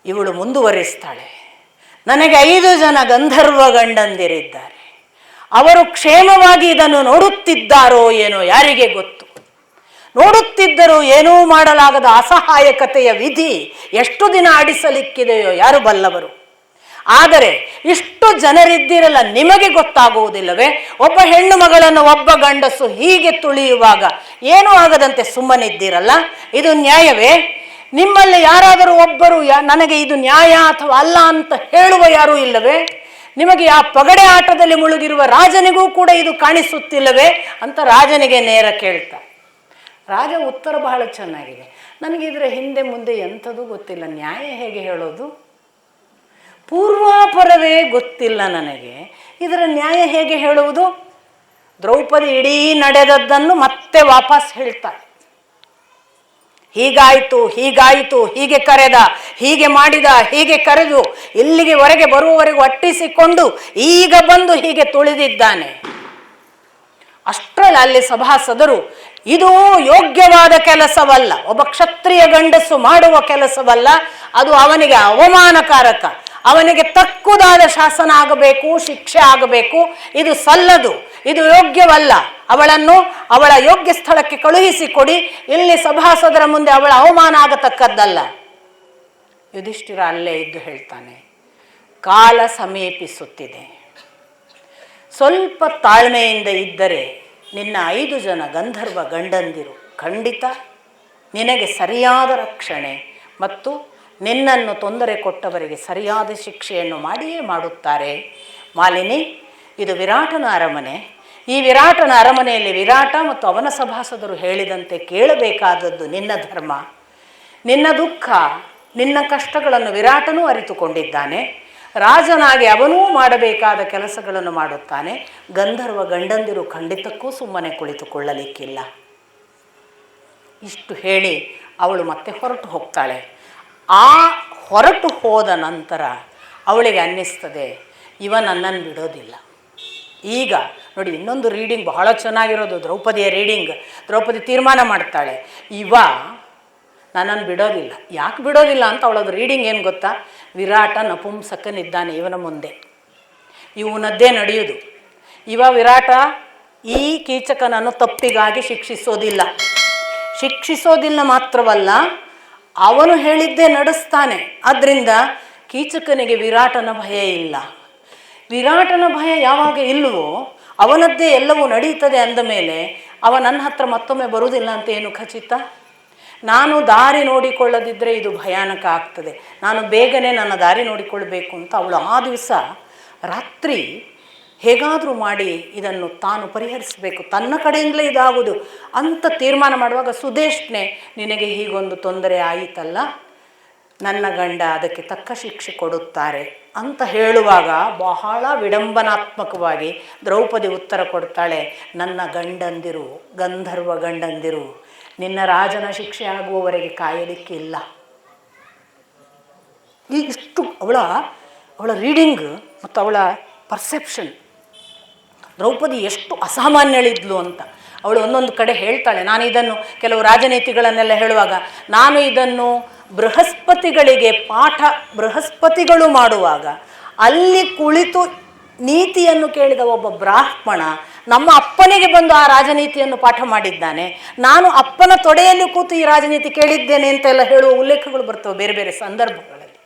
ಇವಳು ಮುಂದುವರಿಸ್ತಾಳೆ. ನನಗೆ 5 ಜನ ಗಂಧರ್ವ ಗಂಡಂದಿರಿದ್ದಾರೆ. ಅವರು ಕ್ಷೇಮವಾಗಿ ಇದನ್ನು ನೋಡುತ್ತಿದ್ದಾರೋ ಏನೋ ಯಾರಿಗೆ ಗೊತ್ತು. ನೋಡುತ್ತಿದ್ದರೂ ಏನೂ ಮಾಡಲಾಗದ ಅಸಹಾಯಕತೆಯ ವಿಧಿ ಎಷ್ಟು ದಿನ ಆಡಿಸಲಿಕ್ಕಿದೆಯೋ ಯಾರು ಬಲ್ಲವರು. ಆದರೆ ಇಷ್ಟು ಜನರಿದ್ದಿರಲ್ಲ, ನಿಮಗೆ ಗೊತ್ತಾಗುವುದಿಲ್ಲವೇ? ಒಬ್ಬ ಹೆಣ್ಣು ಮಗಳನ್ನು ಒಬ್ಬ ಗಂಡಸು ಹೀಗೆ ತುಳಿಯುವಾಗ ಏನೂ ಆಗದಂತೆ ಸುಮ್ಮನಿದ್ದೀರಲ್ಲ, ಇದು ನ್ಯಾಯವೇ? ನಿಮ್ಮಲ್ಲಿ ಯಾರಾದರೂ ಒಬ್ಬರು ನನಗೆ ಇದು ನ್ಯಾಯ ಅಥವಾ ಅಲ್ಲ ಅಂತ ಹೇಳುವ ಯಾರೂ ಇಲ್ಲವೇ? ನಿಮಗೆ ಆ ಪಗಡೆ ಆಟದಲ್ಲಿ ಮುಳುಗಿರುವ ರಾಜನಿಗೂ ಕೂಡ ಇದು ಕಾಣಿಸುತ್ತಿಲ್ಲವೇ ಅಂತ ರಾಜನಿಗೆ ನೇರ ಕೇಳ್ತಾ. ರಾಜ ಉತ್ತರ ಬಹಳ ಚೆನ್ನಾಗಿದೆ. ನನಗೆ ಇದರ ಹಿಂದೆ ಮುಂದೆ ಎಂಥದೂ ಗೊತ್ತಿಲ್ಲ, ನ್ಯಾಯ ಹೇಗೆ ಹೇಳೋದು? ಪೂರ್ವಾಪರವೇ ಗೊತ್ತಿಲ್ಲ ನನಗೆ, ಇದರ ನ್ಯಾಯ ಹೇಗೆ ಹೇಳುವುದು? ದ್ರೌಪದಿ ಇಡೀ ನಡೆದದ್ದನ್ನು ಮತ್ತೆ ವಾಪಸ್ ಹೇಳ್ತಾಳೆ. ಹೀಗಾಯಿತು, ಹೀಗಾಯಿತು, ಹೀಗೆ ಕರೆದ, ಹೀಗೆ ಮಾಡಿದ, ಹೀಗೆ ಕರೆದು ಇಲ್ಲಿಗೆ ಹೊರಗೆ ಬರುವವರೆಗೂ ಅಟ್ಟಿಸಿಕೊಂಡು ಈಗ ಬಂದು ಹೀಗೆ ತುಳಿದಿದ್ದಾನೆ. ಅಷ್ಟರಲ್ಲಿ ಅಲ್ಲಿ ಸಭಾಸದರು, ಇದು ಯೋಗ್ಯವಾದ ಕೆಲಸವಲ್ಲ, ಒಬ್ಬ ಕ್ಷತ್ರಿಯ ಗಂಡಸು ಮಾಡುವ ಕೆಲಸವಲ್ಲ, ಅದು ಅವನಿಗೆ ಅವಮಾನಕಾರಕ, ಅವನಿಗೆ ತಕ್ಕುದಾದ ಶಾಸನ ಆಗಬೇಕು, ಶಿಕ್ಷೆ ಆಗಬೇಕು, ಇದು ಸಲ್ಲದು, ಇದು ಯೋಗ್ಯವಲ್ಲ, ಅವಳನ್ನು ಅವಳ ಯೋಗ್ಯ ಸ್ಥಳಕ್ಕೆ ಕಳುಹಿಸಿಕೊಡಿ, ಇಲ್ಲಿ ಸಭಾಸದರ ಮುಂದೆ ಅವಳ ಅವಮಾನ ಆಗತಕ್ಕದ್ದಲ್ಲ. ಯುಧಿಷ್ಠಿರ ಅಲ್ಲೇ ಇದ್ದು ಹೇಳ್ತಾನೆ, ಕಾಲ ಸಮೀಪಿಸುತ್ತಿದೆ, ಸ್ವಲ್ಪ ತಾಳ್ಮೆಯಿಂದ ಇದ್ದರೆ ನಿನ್ನ 5 ಜನ ಗಂಧರ್ವ ಗಂಡಂದಿರು ಖಂಡಿತ ನಿನಗೆ ಸರಿಯಾದ ರಕ್ಷಣೆ ಮತ್ತು ನಿನ್ನನ್ನು ತೊಂದರೆ ಕೊಟ್ಟವರಿಗೆ ಸರಿಯಾದ ಶಿಕ್ಷೆಯನ್ನು ಮಾಡಿಯೇ ಮಾಡುತ್ತಾರೆ. ಮಾಲಿನಿ, ಇದು ವಿರಾಟನ ಅರಮನೆ. ಈ ವಿರಾಟನ ಅರಮನೆಯಲ್ಲಿ ವಿರಾಟ ಮತ್ತು ಅವನ ಸಭಾಸದರು ಹೇಳಿದಂತೆ ಕೇಳಬೇಕಾದದ್ದು ನಿನ್ನ ಧರ್ಮ. ನಿನ್ನ ದುಃಖ, ನಿನ್ನ ಕಷ್ಟಗಳನ್ನು ವಿರಾಟನೂ ಅರಿತುಕೊಂಡಿದ್ದಾನೆ. ರಾಜನಾಗಿ ಅವನೂ ಮಾಡಬೇಕಾದ ಕೆಲಸಗಳನ್ನು ಮಾಡುತ್ತಾನೆ. ಗಂಧರ್ವ ಗಂಡಂದಿರು ಖಂಡಿತಕ್ಕೂ ಸುಮ್ಮನೆ ಕುಳಿತುಕೊಳ್ಳಲಿಕ್ಕಿಲ್ಲ. ಇಷ್ಟು ಹೇಳಿ ಅವಳು ಮತ್ತೆ ಹೊರಟು ಹೋಗ್ತಾಳೆ. ಆ ಹೊರಟು ಹೋದ ನಂತರ ಅವಳಿಗೆ ಅನ್ನಿಸ್ತದೆ, ಇವ ನನ್ನನ್ನು ಬಿಡೋದಿಲ್ಲ. ಈಗ ನೋಡಿ, ಇನ್ನೊಂದು ರೀಡಿಂಗ್ ಬಹಳ ಚೆನ್ನಾಗಿರೋದು, ದ್ರೌಪದಿಯ ರೀಡಿಂಗ್. ದ್ರೌಪದಿ ತೀರ್ಮಾನ ಮಾಡ್ತಾಳೆ, ಇವ ನನ್ನನ್ನು ಬಿಡೋದಿಲ್ಲ. ಯಾಕೆ ಬಿಡೋದಿಲ್ಲ ಅಂತ ಅವಳದು ರೀಡಿಂಗ್ ಏನು ಗೊತ್ತಾ? ವಿರಾಟ ನಪುಂಸಕನಿದ್ದಾನೆ ಇವನ ಮುಂದೆ, ಇವನದ್ದೇ ನಡೆಯುವುದು. ವಿರಾಟ ಈ ಕೀಚಕನನ್ನು ತಪ್ಪಿಗಾಗಿ ಶಿಕ್ಷಿಸೋದಿಲ್ಲ ಮಾತ್ರವಲ್ಲ, ಅವನು ಹೇಳಿದ್ದೇ ನಡೆಸ್ತಾನೆ. ಆದ್ದರಿಂದ ಕೀಚಕನಿಗೆ ವಿರಾಟನ ಭಯ ಇಲ್ಲ. ವಿರಾಟನ ಭಯ ಯಾವಾಗ ಇಲ್ಲವೋ ಅವನದ್ದೇ ಎಲ್ಲವೂ ನಡೀತದೆ ಅಂದ ಮೇಲೆ ಅವ ನನ್ನ ಹತ್ರ ಮತ್ತೊಮ್ಮೆ ಬರುವುದಿಲ್ಲ ಅಂತ ಏನು ಖಚಿತ? ನಾನು ದಾರಿ ನೋಡಿಕೊಳ್ಳದಿದ್ದರೆ ಇದು ಭಯಾನಕ ಆಗ್ತದೆ, ನಾನು ಬೇಗನೆ ನನ್ನ ದಾರಿ ನೋಡಿಕೊಳ್ಬೇಕು ಅಂತ ಅವಳು ಆ ದಿವಸ ರಾತ್ರಿ ಹೇಗಾದರೂ ಮಾಡಿ ಇದನ್ನು ತಾನು ಪರಿಹರಿಸಬೇಕು, ತನ್ನ ಕಡೆಯಿಂದಲೇ ಇದಾಗುವುದು ಅಂತ ತೀರ್ಮಾನ ಮಾಡುವಾಗ ಸುದೇಶ್ನೆ, ನಿನಗೆ ಹೀಗೊಂದು ತೊಂದರೆ ಆಯಿತಲ್ಲ, ನನ್ನ ಗಂಡ ಅದಕ್ಕೆ ತಕ್ಕ ಶಿಕ್ಷೆ ಕೊಡುತ್ತಾರೆ ಅಂತ ಹೇಳುವಾಗ ಬಹಳ ವಿಡಂಬನಾತ್ಮಕವಾಗಿ ದ್ರೌಪದಿ ಉತ್ತರ ಕೊಡ್ತಾಳೆ, ನನ್ನ ಗಂಡಂದಿರು, ಗಂಧರ್ವ ಗಂಡಂದಿರು, ನಿನ್ನ ರಾಜನ ಶಿಕ್ಷೆ ಆಗುವವರೆಗೆ ಕಾಯಲಿಕ್ಕಿಲ್ಲ. ಇಷ್ಟು ಅವಳ ರೀಡಿಂಗ್ ಮತ್ತು ಅವಳ ಪರ್ಸೆಪ್ಷನ್. ದ್ರೌಪದಿ ಎಷ್ಟು ಅಸಾಮಾನ್ಯಳಿದ್ಲು ಅಂತ ಅವಳು ಒಂದೊಂದು ಕಡೆ ಹೇಳ್ತಾಳೆ. ನಾನು ಇದನ್ನು ಕೆಲವು ರಾಜನೀತಿಗಳನ್ನೆಲ್ಲ ಹೇಳುವಾಗ, ನಾನು ಇದನ್ನು ಬೃಹಸ್ಪತಿಗಳು ಮಾಡುವಾಗ ಅಲ್ಲಿ ಕುಳಿತು ನೀತಿಯನ್ನು ಕೇಳಿದ ಒಬ್ಬ ಬ್ರಾಹ್ಮಣ ನಮ್ಮ ಅಪ್ಪನಿಗೆ ಬಂದು ಆ ರಾಜನೀತಿಯನ್ನು ಪಾಠ ಮಾಡಿದ್ದಾನೆ, ನಾನು ಅಪ್ಪನ ತೊಡೆಯಲ್ಲಿ ಕೂತು ಈ ರಾಜನೀತಿ ಕೇಳಿದ್ದೇನೆ ಅಂತೆಲ್ಲ ಹೇಳುವ ಉಲ್ಲೇಖಗಳು ಬರ್ತವೆ ಬೇರೆ ಬೇರೆ ಸಂದರ್ಭಗಳಲ್ಲಿ.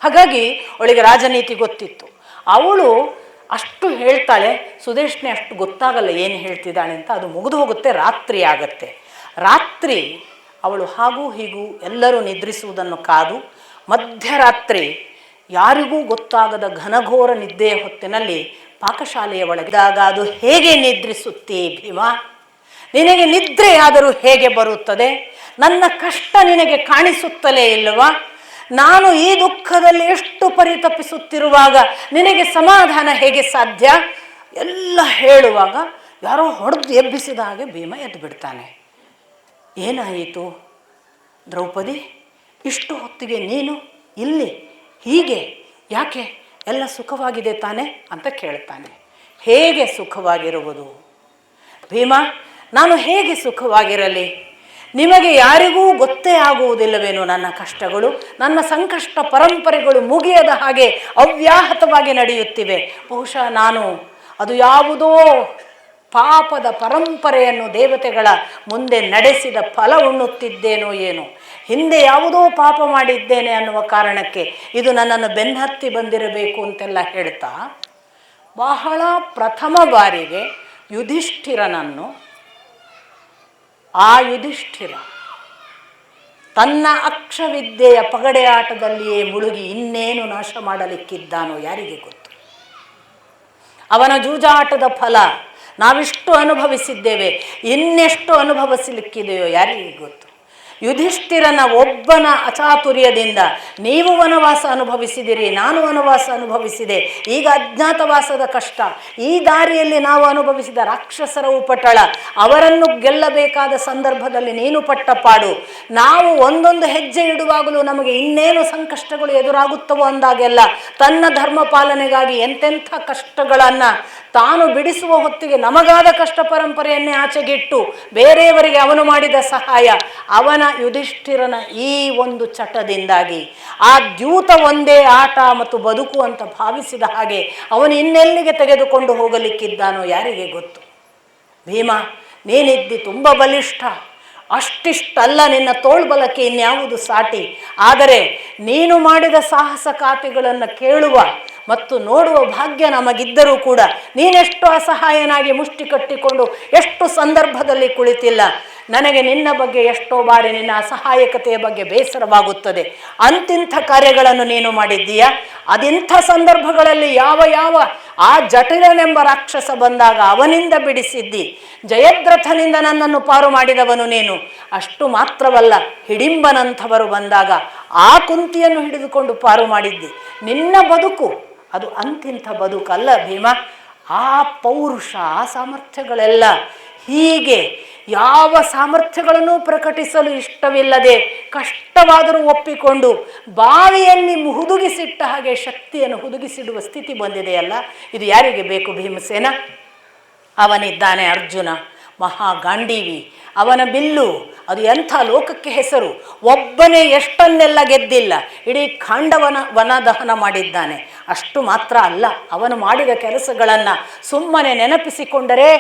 ಹಾಗಾಗಿ ಅವಳಿಗೆ ರಾಜನೀತಿ ಗೊತ್ತಿತ್ತು. ಅವಳು ಅಷ್ಟು ಹೇಳ್ತಾಳೆ, ಸುದೇಶ್ನೆ ಅಷ್ಟು ಗೊತ್ತಾಗಲ್ಲ ಏನು ಹೇಳ್ತಿದ್ದಾಳೆ ಅಂತ. ಅದು ಮುಗಿದು ಹೋಗುತ್ತೆ, ರಾತ್ರಿ ಆಗತ್ತೆ. ರಾತ್ರಿ ಅವಳು ಹಾಗೂ ಹೀಗೂ ಎಲ್ಲರೂ ನಿದ್ರಿಸುವುದನ್ನು ಕಾದು ಮಧ್ಯರಾತ್ರಿ ಯಾರಿಗೂ ಗೊತ್ತಾಗದ ಘನಘೋರ ನಿದ್ದೆಯ ಹೊತ್ತಿನಲ್ಲಿ ಪಾಕಶಾಲೆಯ ಒಳಗಿದಾಗ, ಅದು ಹೇಗೆ ನಿದ್ರಿಸುತ್ತೀ ಭೀಮಾ? ನಿನಗೆ ನಿದ್ರೆಯಾದರೂ ಹೇಗೆ ಬರುತ್ತದೆ? ನನ್ನ ಕಷ್ಟ ನಿನಗೆ ಕಾಣಿಸುತ್ತಲೇ ಇಲ್ಲವಾ? ನಾನು ಈ ದುಃಖದಲ್ಲಿ ಎಷ್ಟು ಪರಿತಪಿಸುತ್ತಿರುವಾಗ ನಿನಗೆ ಸಮಾಧಾನ ಹೇಗೆ ಸಾಧ್ಯ? ಎಲ್ಲ ಹೇಳುವಾಗ ಯಾರೋ ಹೊಡೆದು ಎಬ್ಬಿಸಿದ ಹಾಗೆ ಭೀಮ ಎದ್ದು ಬಿಡ್ತಾನೆ. ಏನಾಯಿತು ದ್ರೌಪದಿ, ಇಷ್ಟು ಹೊತ್ತಿಗೆ ನೀನು ಇಲ್ಲಿ ಹೀಗೆ ಯಾಕೆ? ಎಲ್ಲ ಸುಖವಾಗಿದೆ ತಾನೆ ಅಂತ ಕೇಳ್ತಾನೆ. ಹೇಗೆ ಸುಖವಾಗಿರುವುದು ಭೀಮ? ನಾನು ಹೇಗೆ ಸುಖವಾಗಿರಲಿ? ನಿಮಗೆ ಯಾರಿಗೂ ಗೊತ್ತೇ ಆಗುವುದಿಲ್ಲವೇನೋ ನನ್ನ ಕಷ್ಟಗಳು, ನನ್ನ ಸಂಕಷ್ಟ ಪರಂಪರೆಗಳು ಮುಗಿಯದ ಹಾಗೆ ಅವ್ಯಾಹತವಾಗಿ ನಡೆಯುತ್ತಿವೆ. ಬಹುಶಃ ನಾನು ಅದು ಯಾವುದೋ ಪಾಪದ ಪರಂಪರೆಯನ್ನು ದೇವತೆಗಳ ಮುಂದೆ ನಡೆಸಿದ ಫಲ ಉಣ್ಣುತ್ತಿದ್ದೇನೋ ಏನೋ. ಹಿಂದೆ ಯಾವುದೋ ಪಾಪ ಮಾಡಿದ್ದೇನೆ ಅನ್ನುವ ಕಾರಣಕ್ಕೆ ಇದು ನನ್ನನ್ನು ಬೆನ್ನತ್ತಿ ಬಂದಿರಬೇಕು ಅಂತೆಲ್ಲ ಹೇಳ್ತಾ ಬಹಳ ಪ್ರಥಮ ಬಾರಿಗೆ ಯುಧಿಷ್ಠಿರನನ್ನು, ಆ ಯುಧಿಷ್ಠಿರ ತನ್ನ ಅಕ್ಷವಿದ್ಯೆಯ ಪಗಡೆ ಆಟದಲ್ಲಿಯೇ ಮುಳುಗಿ ಇನ್ನೇನು ನಾಶ ಮಾಡಲಿಕ್ಕಿದ್ದಾನೋ ಯಾರಿಗೆ ಗೊತ್ತು. ಅವನ ಜೂಜಾಟದ ಫಲ ನಾವಿಷ್ಟು ಅನುಭವಿಸಿದ್ದೇವೆ, ಇನ್ನೆಷ್ಟು ಅನುಭವಿಸಲಿಕ್ಕಿದೆಯೋ ಯಾರಿಗೆ ಗೊತ್ತು. ಯುಧಿಷ್ಠಿರನ ಒಬ್ಬನ ಅಚಾತುರ್ಯದಿಂದ ನೀವು ವನವಾಸ ಅನುಭವಿಸಿದಿರಿ, ನಾನು ವನವಾಸ ಅನುಭವಿಸಿದೆ, ಈಗ ಅಜ್ಞಾತವಾಸದ ಕಷ್ಟ, ಈ ದಾರಿಯಲ್ಲಿ ನಾವು ಅನುಭವಿಸಿದ ರಾಕ್ಷಸರ ಉಪಟಳ, ಅವರನ್ನು ಗೆಲ್ಲಬೇಕಾದ ಸಂದರ್ಭದಲ್ಲಿ ನೀನು ಪಟ್ಟ ಪಾಡು, ನಾವು ಒಂದೊಂದು ಹೆಜ್ಜೆ ಇಡುವಾಗಲೂ ನಮಗೆ ಇನ್ನೇನು ಸಂಕಷ್ಟಗಳು ಎದುರಾಗುತ್ತವೋ ಅಂದಾಗೆಲ್ಲ ತನ್ನ ಧರ್ಮ ಪಾಲನೆಗಾಗಿ ಎಂತೆಂಥ ಕಷ್ಟಗಳನ್ನು ತಾನು ಬಿಡಿಸುವ ಹೊತ್ತಿಗೆ ನಮಗಾದ ಕಷ್ಟ ಪರಂಪರೆಯನ್ನೇ ಆಚೆಗಿಟ್ಟು ಬೇರೆಯವರಿಗೆ ಅವನು ಮಾಡಿದ ಸಹಾಯ, ಅವನ ಯುಧಿಷ್ಠಿರನ ಈ ಒಂದು ಚಟದಿಂದಾಗಿ ಆ ದ್ಯೂತ ಒಂದೇ ಆಟ ಮತ್ತು ಬದುಕು ಅಂತ ಭಾವಿಸಿದ ಹಾಗೆ ಅವನು ಇನ್ನೆಲ್ಲಿಗೆ ತೆಗೆದುಕೊಂಡು ಹೋಗಲಿಕ್ಕಿದ್ದಾನೋ ಯಾರಿಗೆ ಗೊತ್ತು. ಭೀಮ, ನೀನಿದ್ದಿ ತುಂಬ ಬಲಿಷ್ಠ, ಅಷ್ಟಿಷ್ಟಲ್ಲ ನಿನ್ನ ತೋಳ್ಬಲಕ್ಕೆ ಇನ್ಯಾವುದು ಸಾಟಿ. ಆದರೆ ನೀನು ಮಾಡಿದ ಸಾಹಸ ಖಾತೆಗಳನ್ನು ಕೇಳುವ ಮತ್ತು ನೋಡುವ ಭಾಗ್ಯ ನಮಗಿದ್ದರೂ ಕೂಡ ನೀನೆಷ್ಟು ಅಸಹಾಯನಾಗಿ ಮುಷ್ಟಿ ಕಟ್ಟಿಕೊಂಡು ಎಷ್ಟು ಸಂದರ್ಭದಲ್ಲಿ ಕುಳಿತಿಲ್ಲ. ನನಗೆ ನಿನ್ನ ಬಗ್ಗೆ ಎಷ್ಟೋ ಬಾರಿ ನಿನ್ನ ಅಸಹಾಯಕತೆಯ ಬಗ್ಗೆ ಬೇಸರವಾಗುತ್ತದೆ. ಅಂತಿಂಥ ಕಾರ್ಯಗಳನ್ನು ನೀನು ಮಾಡಿದ್ದೀಯಾ. ಅದೆಂಥ ಸಂದರ್ಭಗಳಲ್ಲಿ ಯಾವ ಯಾವ ಆ ಜಟಿಲನೆಂಬ ರಾಕ್ಷಸ ಬಂದಾಗ ಅವನಿಂದ ಬಿಡಿಸಿದ್ದಿ. ಜಯದ್ರಥನಿಂದ ನನ್ನನ್ನು ಪಾರು ಮಾಡಿದವನು ನೀನು. ಅಷ್ಟು ಮಾತ್ರವಲ್ಲ, ಹಿಡಿಂಬನಂಥವರು ಬಂದಾಗ ಆ ಕುಂತಿಯನ್ನು ಹಿಡಿದುಕೊಂಡು ಪಾರು ಮಾಡಿದ್ದಿ. ನಿನ್ನ ಬದುಕು ಅದು ಅಂತಿಂಥ ಬದುಕಲ್ಲ ಭೀಮ. ಆ ಪೌರುಷ, ಆ ಸಾಮರ್ಥ್ಯಗಳೆಲ್ಲ ಹೀಗೆ ಯಾವ ಸಾಮರ್ಥ್ಯಗಳನ್ನು ಪ್ರಕಟಿಸಲು ಇಷ್ಟವಿಲ್ಲದೆ ಕಷ್ಟವಾದರೂ ಒಪ್ಪಿಕೊಂಡು ಬಾವಿಯಲ್ಲಿ ಹುದುಗಿಸಿಟ್ಟ ಹಾಗೆ ಶಕ್ತಿಯನ್ನು ಹುದುಗಿಸಿಡುವ ಸ್ಥಿತಿ ಬಂದಿದೆಯಲ್ಲ, ಇದು ಯಾರಿಗೆ ಬೇಕು ಭೀಮಸೇನ? ಅವನಿದ್ದಾನೆ ಅರ್ಜುನ, ಮಹಾಗಾಂಡೀವಿ, ಅವನ ಬಿಲ್ಲು ಅದು ಎಂಥ ಲೋಕಕ್ಕೆ ಹೆಸರು. ಒಬ್ಬನೇ ಎಷ್ಟನ್ನೆಲ್ಲ ಗೆದ್ದಿಲ್ಲ, ಇಡೀ ವನದಹನ ಮಾಡಿದ್ದಾನೆ. ಅಷ್ಟು ಮಾತ್ರ ಅಲ್ಲ, ಅವನು ಮಾಡಿದ ಕೆಲಸಗಳನ್ನು ಸುಮ್ಮನೆ ನೆನಪಿಸಿಕೊಂಡರೆ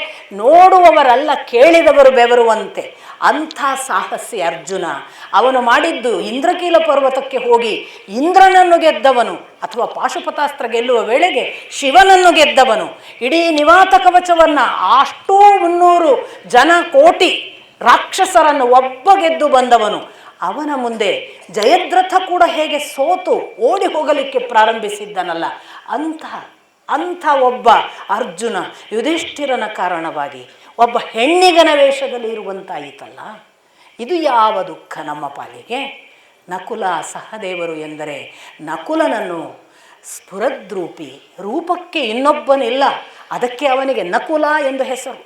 ನೋಡುವವರಲ್ಲ ಕೇಳಿದವರು ಬೆವರುವಂತೆ ಅಂಥ ಸಾಹಸಿ ಅರ್ಜುನ. ಅವನು ಮಾಡಿದ್ದು ಇಂದ್ರಕೀಲ ಪರ್ವತಕ್ಕೆ ಹೋಗಿ ಇಂದ್ರನನ್ನು ಗೆದ್ದವನು, ಅಥವಾ ಪಾಶುಪತಾಸ್ತ್ರ ಗೆಲ್ಲುವ ವೇಳೆಗೆ ಶಿವನನ್ನು ಗೆದ್ದವನು. ಇಡೀ ನಿವಾತ ಕವಚವನ್ನು ಅಷ್ಟೂ 300 ಜನ ಕೋಟಿ ರಾಕ್ಷಸರನ್ನು ಒಬ್ಬ ಗೆದ್ದು ಬಂದವನು. ಅವನ ಮುಂದೆ ಜಯದ್ರಥ ಕೂಡ ಹೇಗೆ ಸೋತು ಓಡಿ ಹೋಗಲಿಕ್ಕೆ ಪ್ರಾರಂಭಿಸಿದ್ದನಲ್ಲ, ಅಂಥ ಒಬ್ಬ ಅರ್ಜುನ ಯುಧಿಷ್ಠಿರನ ಕಾರಣವಾಗಿ ಒಬ್ಬ ಹೆಣ್ಣಿಗನ ವೇಷದಲ್ಲಿ ಇರುವಂತಾಯಿತಲ್ಲ. ಇದು ಯಾವ ದುಃಖ ನಮ್ಮ ಪಾಲಿಗೆ. ನಕುಲ ಸಹದೇವರು ಎಂದರೆ ನಕುಲನನ್ನು ಸ್ಫುರದ್ರೂಪಿ, ರೂಪಕ್ಕೆ ಇನ್ನೊಬ್ಬನಿಲ್ಲ, ಅದಕ್ಕೆ ಅವನಿಗೆ ನಕುಲ ಎಂದು ಹೆಸರು.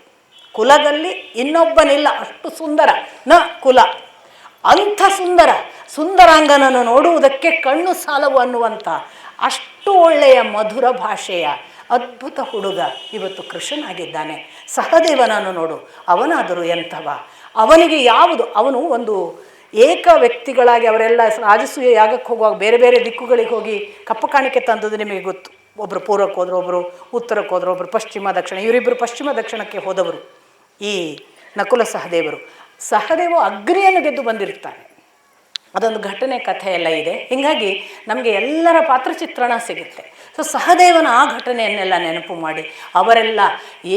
ಕುಲದಲ್ಲಿ ಇನ್ನೊಬ್ಬನಿಲ್ಲ, ಅಷ್ಟು ಸುಂದರ ನ ಕುಲ. ಅಂಥ ಸುಂದರಾಂಗನನ್ನು ನೋಡುವುದಕ್ಕೆ ಕಣ್ಣು ಸಾಲವು ಅನ್ನುವಂಥ ಅಷ್ಟು ಒಳ್ಳೆಯ ಮಧುರ ಭಾಷೆಯ ಅದ್ಭುತ ಹುಡುಗ ಇವತ್ತು ಕೃಷ್ಣನಾಗಿದ್ದಾನೆ. ಸಹದೇವನನ್ನು ನೋಡು, ಅವನಾದರೂ ಎಂಥವ. ಅವನಿಗೆ ಯಾವುದು, ಅವನು ಒಂದು ಏಕ ವ್ಯಕ್ತಿಗಳಾಗಿ ಅವರೆಲ್ಲ ರಾಜಸೂಯ ಯಾಗಕ್ಕೆ ಹೋಗುವಾಗ ಬೇರೆ ಬೇರೆ ದಿಕ್ಕುಗಳಿಗೆ ಹೋಗಿ ಕಪ್ಪ ಕಾಣಿಕೆ ತಂದದ್ದು ನಿಮಗೆ ಗೊತ್ತು. ಒಬ್ಬರು ಪೂರ್ವಕ್ಕೆ ಹೋದರು, ಒಬ್ಬರು ಉತ್ತರಕ್ಕೆ ಹೋದರು, ಒಬ್ಬರು ಪಶ್ಚಿಮ ದಕ್ಷಿಣ. ಇವರಿಬ್ಬರು ಪಶ್ಚಿಮ ದಕ್ಷಿಣಕ್ಕೆ ಹೋದವರು ಈ ನಕುಲ ಸಹದೇವ ಅಗ್ನಿಯನ್ನು ಗೆದ್ದು ಬಂದಿರ್ತಾನೆ. ಅದೊಂದು ಘಟನೆ ಕಥೆ ಎಲ್ಲ ಇದೆ. ಹೀಗಾಗಿ ನಮಗೆ ಎಲ್ಲರ ಪಾತ್ರಚಿತ್ರಣ ಸಿಗುತ್ತೆ. ಸೊ ಸಹದೇವನ ಆ ಘಟನೆಯನ್ನೆಲ್ಲ ನೆನಪು ಮಾಡಿ ಅವರೆಲ್ಲ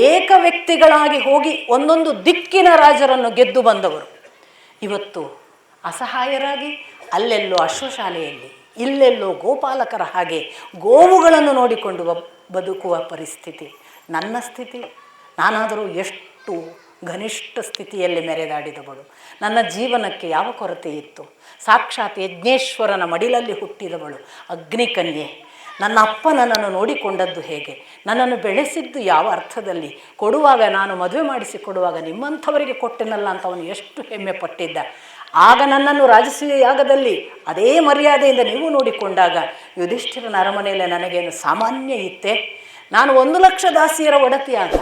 ಏಕ ವ್ಯಕ್ತಿಗಳಾಗಿ ಹೋಗಿ ಒಂದೊಂದು ದಿಕ್ಕಿನ ರಾಜರನ್ನು ಗೆದ್ದು ಬಂದವರು ಇವತ್ತು ಅಸಹಾಯರಾಗಿ ಅಲ್ಲೆಲ್ಲೋ ಅಶ್ವಶಾಲೆಯಲ್ಲಿ, ಇಲ್ಲೆಲ್ಲೋ ಗೋಪಾಲಕರ ಹಾಗೆ ಗೋವುಗಳನ್ನು ನೋಡಿಕೊಂಡು ಬದುಕುವ ಪರಿಸ್ಥಿತಿ ನನ್ನ ಸ್ಥಿತಿ. ನಾನಾದರೂ ಎಷ್ಟು ಘನಿಷ್ಠ ಸ್ಥಿತಿಯಲ್ಲಿ ಮೆರೆದಾಡಿದವಳು. ನನ್ನ ಜೀವನಕ್ಕೆ ಯಾವ ಕೊರತೆ ಇತ್ತು? ಸಾಕ್ಷಾತ್ ಯಜ್ಞೇಶ್ವರನ ಮಡಿಲಲ್ಲಿ ಹುಟ್ಟಿದವಳು, ಅಗ್ನಿಕನ್ಯೆ. ನನ್ನ ಅಪ್ಪ ನನ್ನನ್ನು ನೋಡಿಕೊಂಡದ್ದು ಹೇಗೆ, ನನ್ನನ್ನು ಬೆಳೆಸಿದ್ದು ಯಾವ ಅರ್ಥದಲ್ಲಿ, ಕೊಡುವಾಗ ನಾನು ಮದುವೆ ಮಾಡಿಸಿ ಕೊಡುವಾಗ ನಿಮ್ಮಂಥವರಿಗೆ ಕೊಟ್ಟೆನಲ್ಲ ಅಂತ ಅವನು ಎಷ್ಟು ಹೆಮ್ಮೆ ಪಟ್ಟಿದ್ದ. ಆಗ ನನ್ನನ್ನು ರಾಜಸೂಯ ಯಾಗದಲ್ಲಿ ಅದೇ ಮರ್ಯಾದೆಯಿಂದ ನೀವು ನೋಡಿಕೊಂಡಾಗ ಯುಧಿಷ್ಠಿರನ ಅರಮನೆಯಲ್ಲಿ ನನಗೇನು ಸಾಮಾನ್ಯ ಇತ್ತೆ? ನಾನು 1,00,000 ದಾಸಿಯರ ಒಡತಿಯಾಗ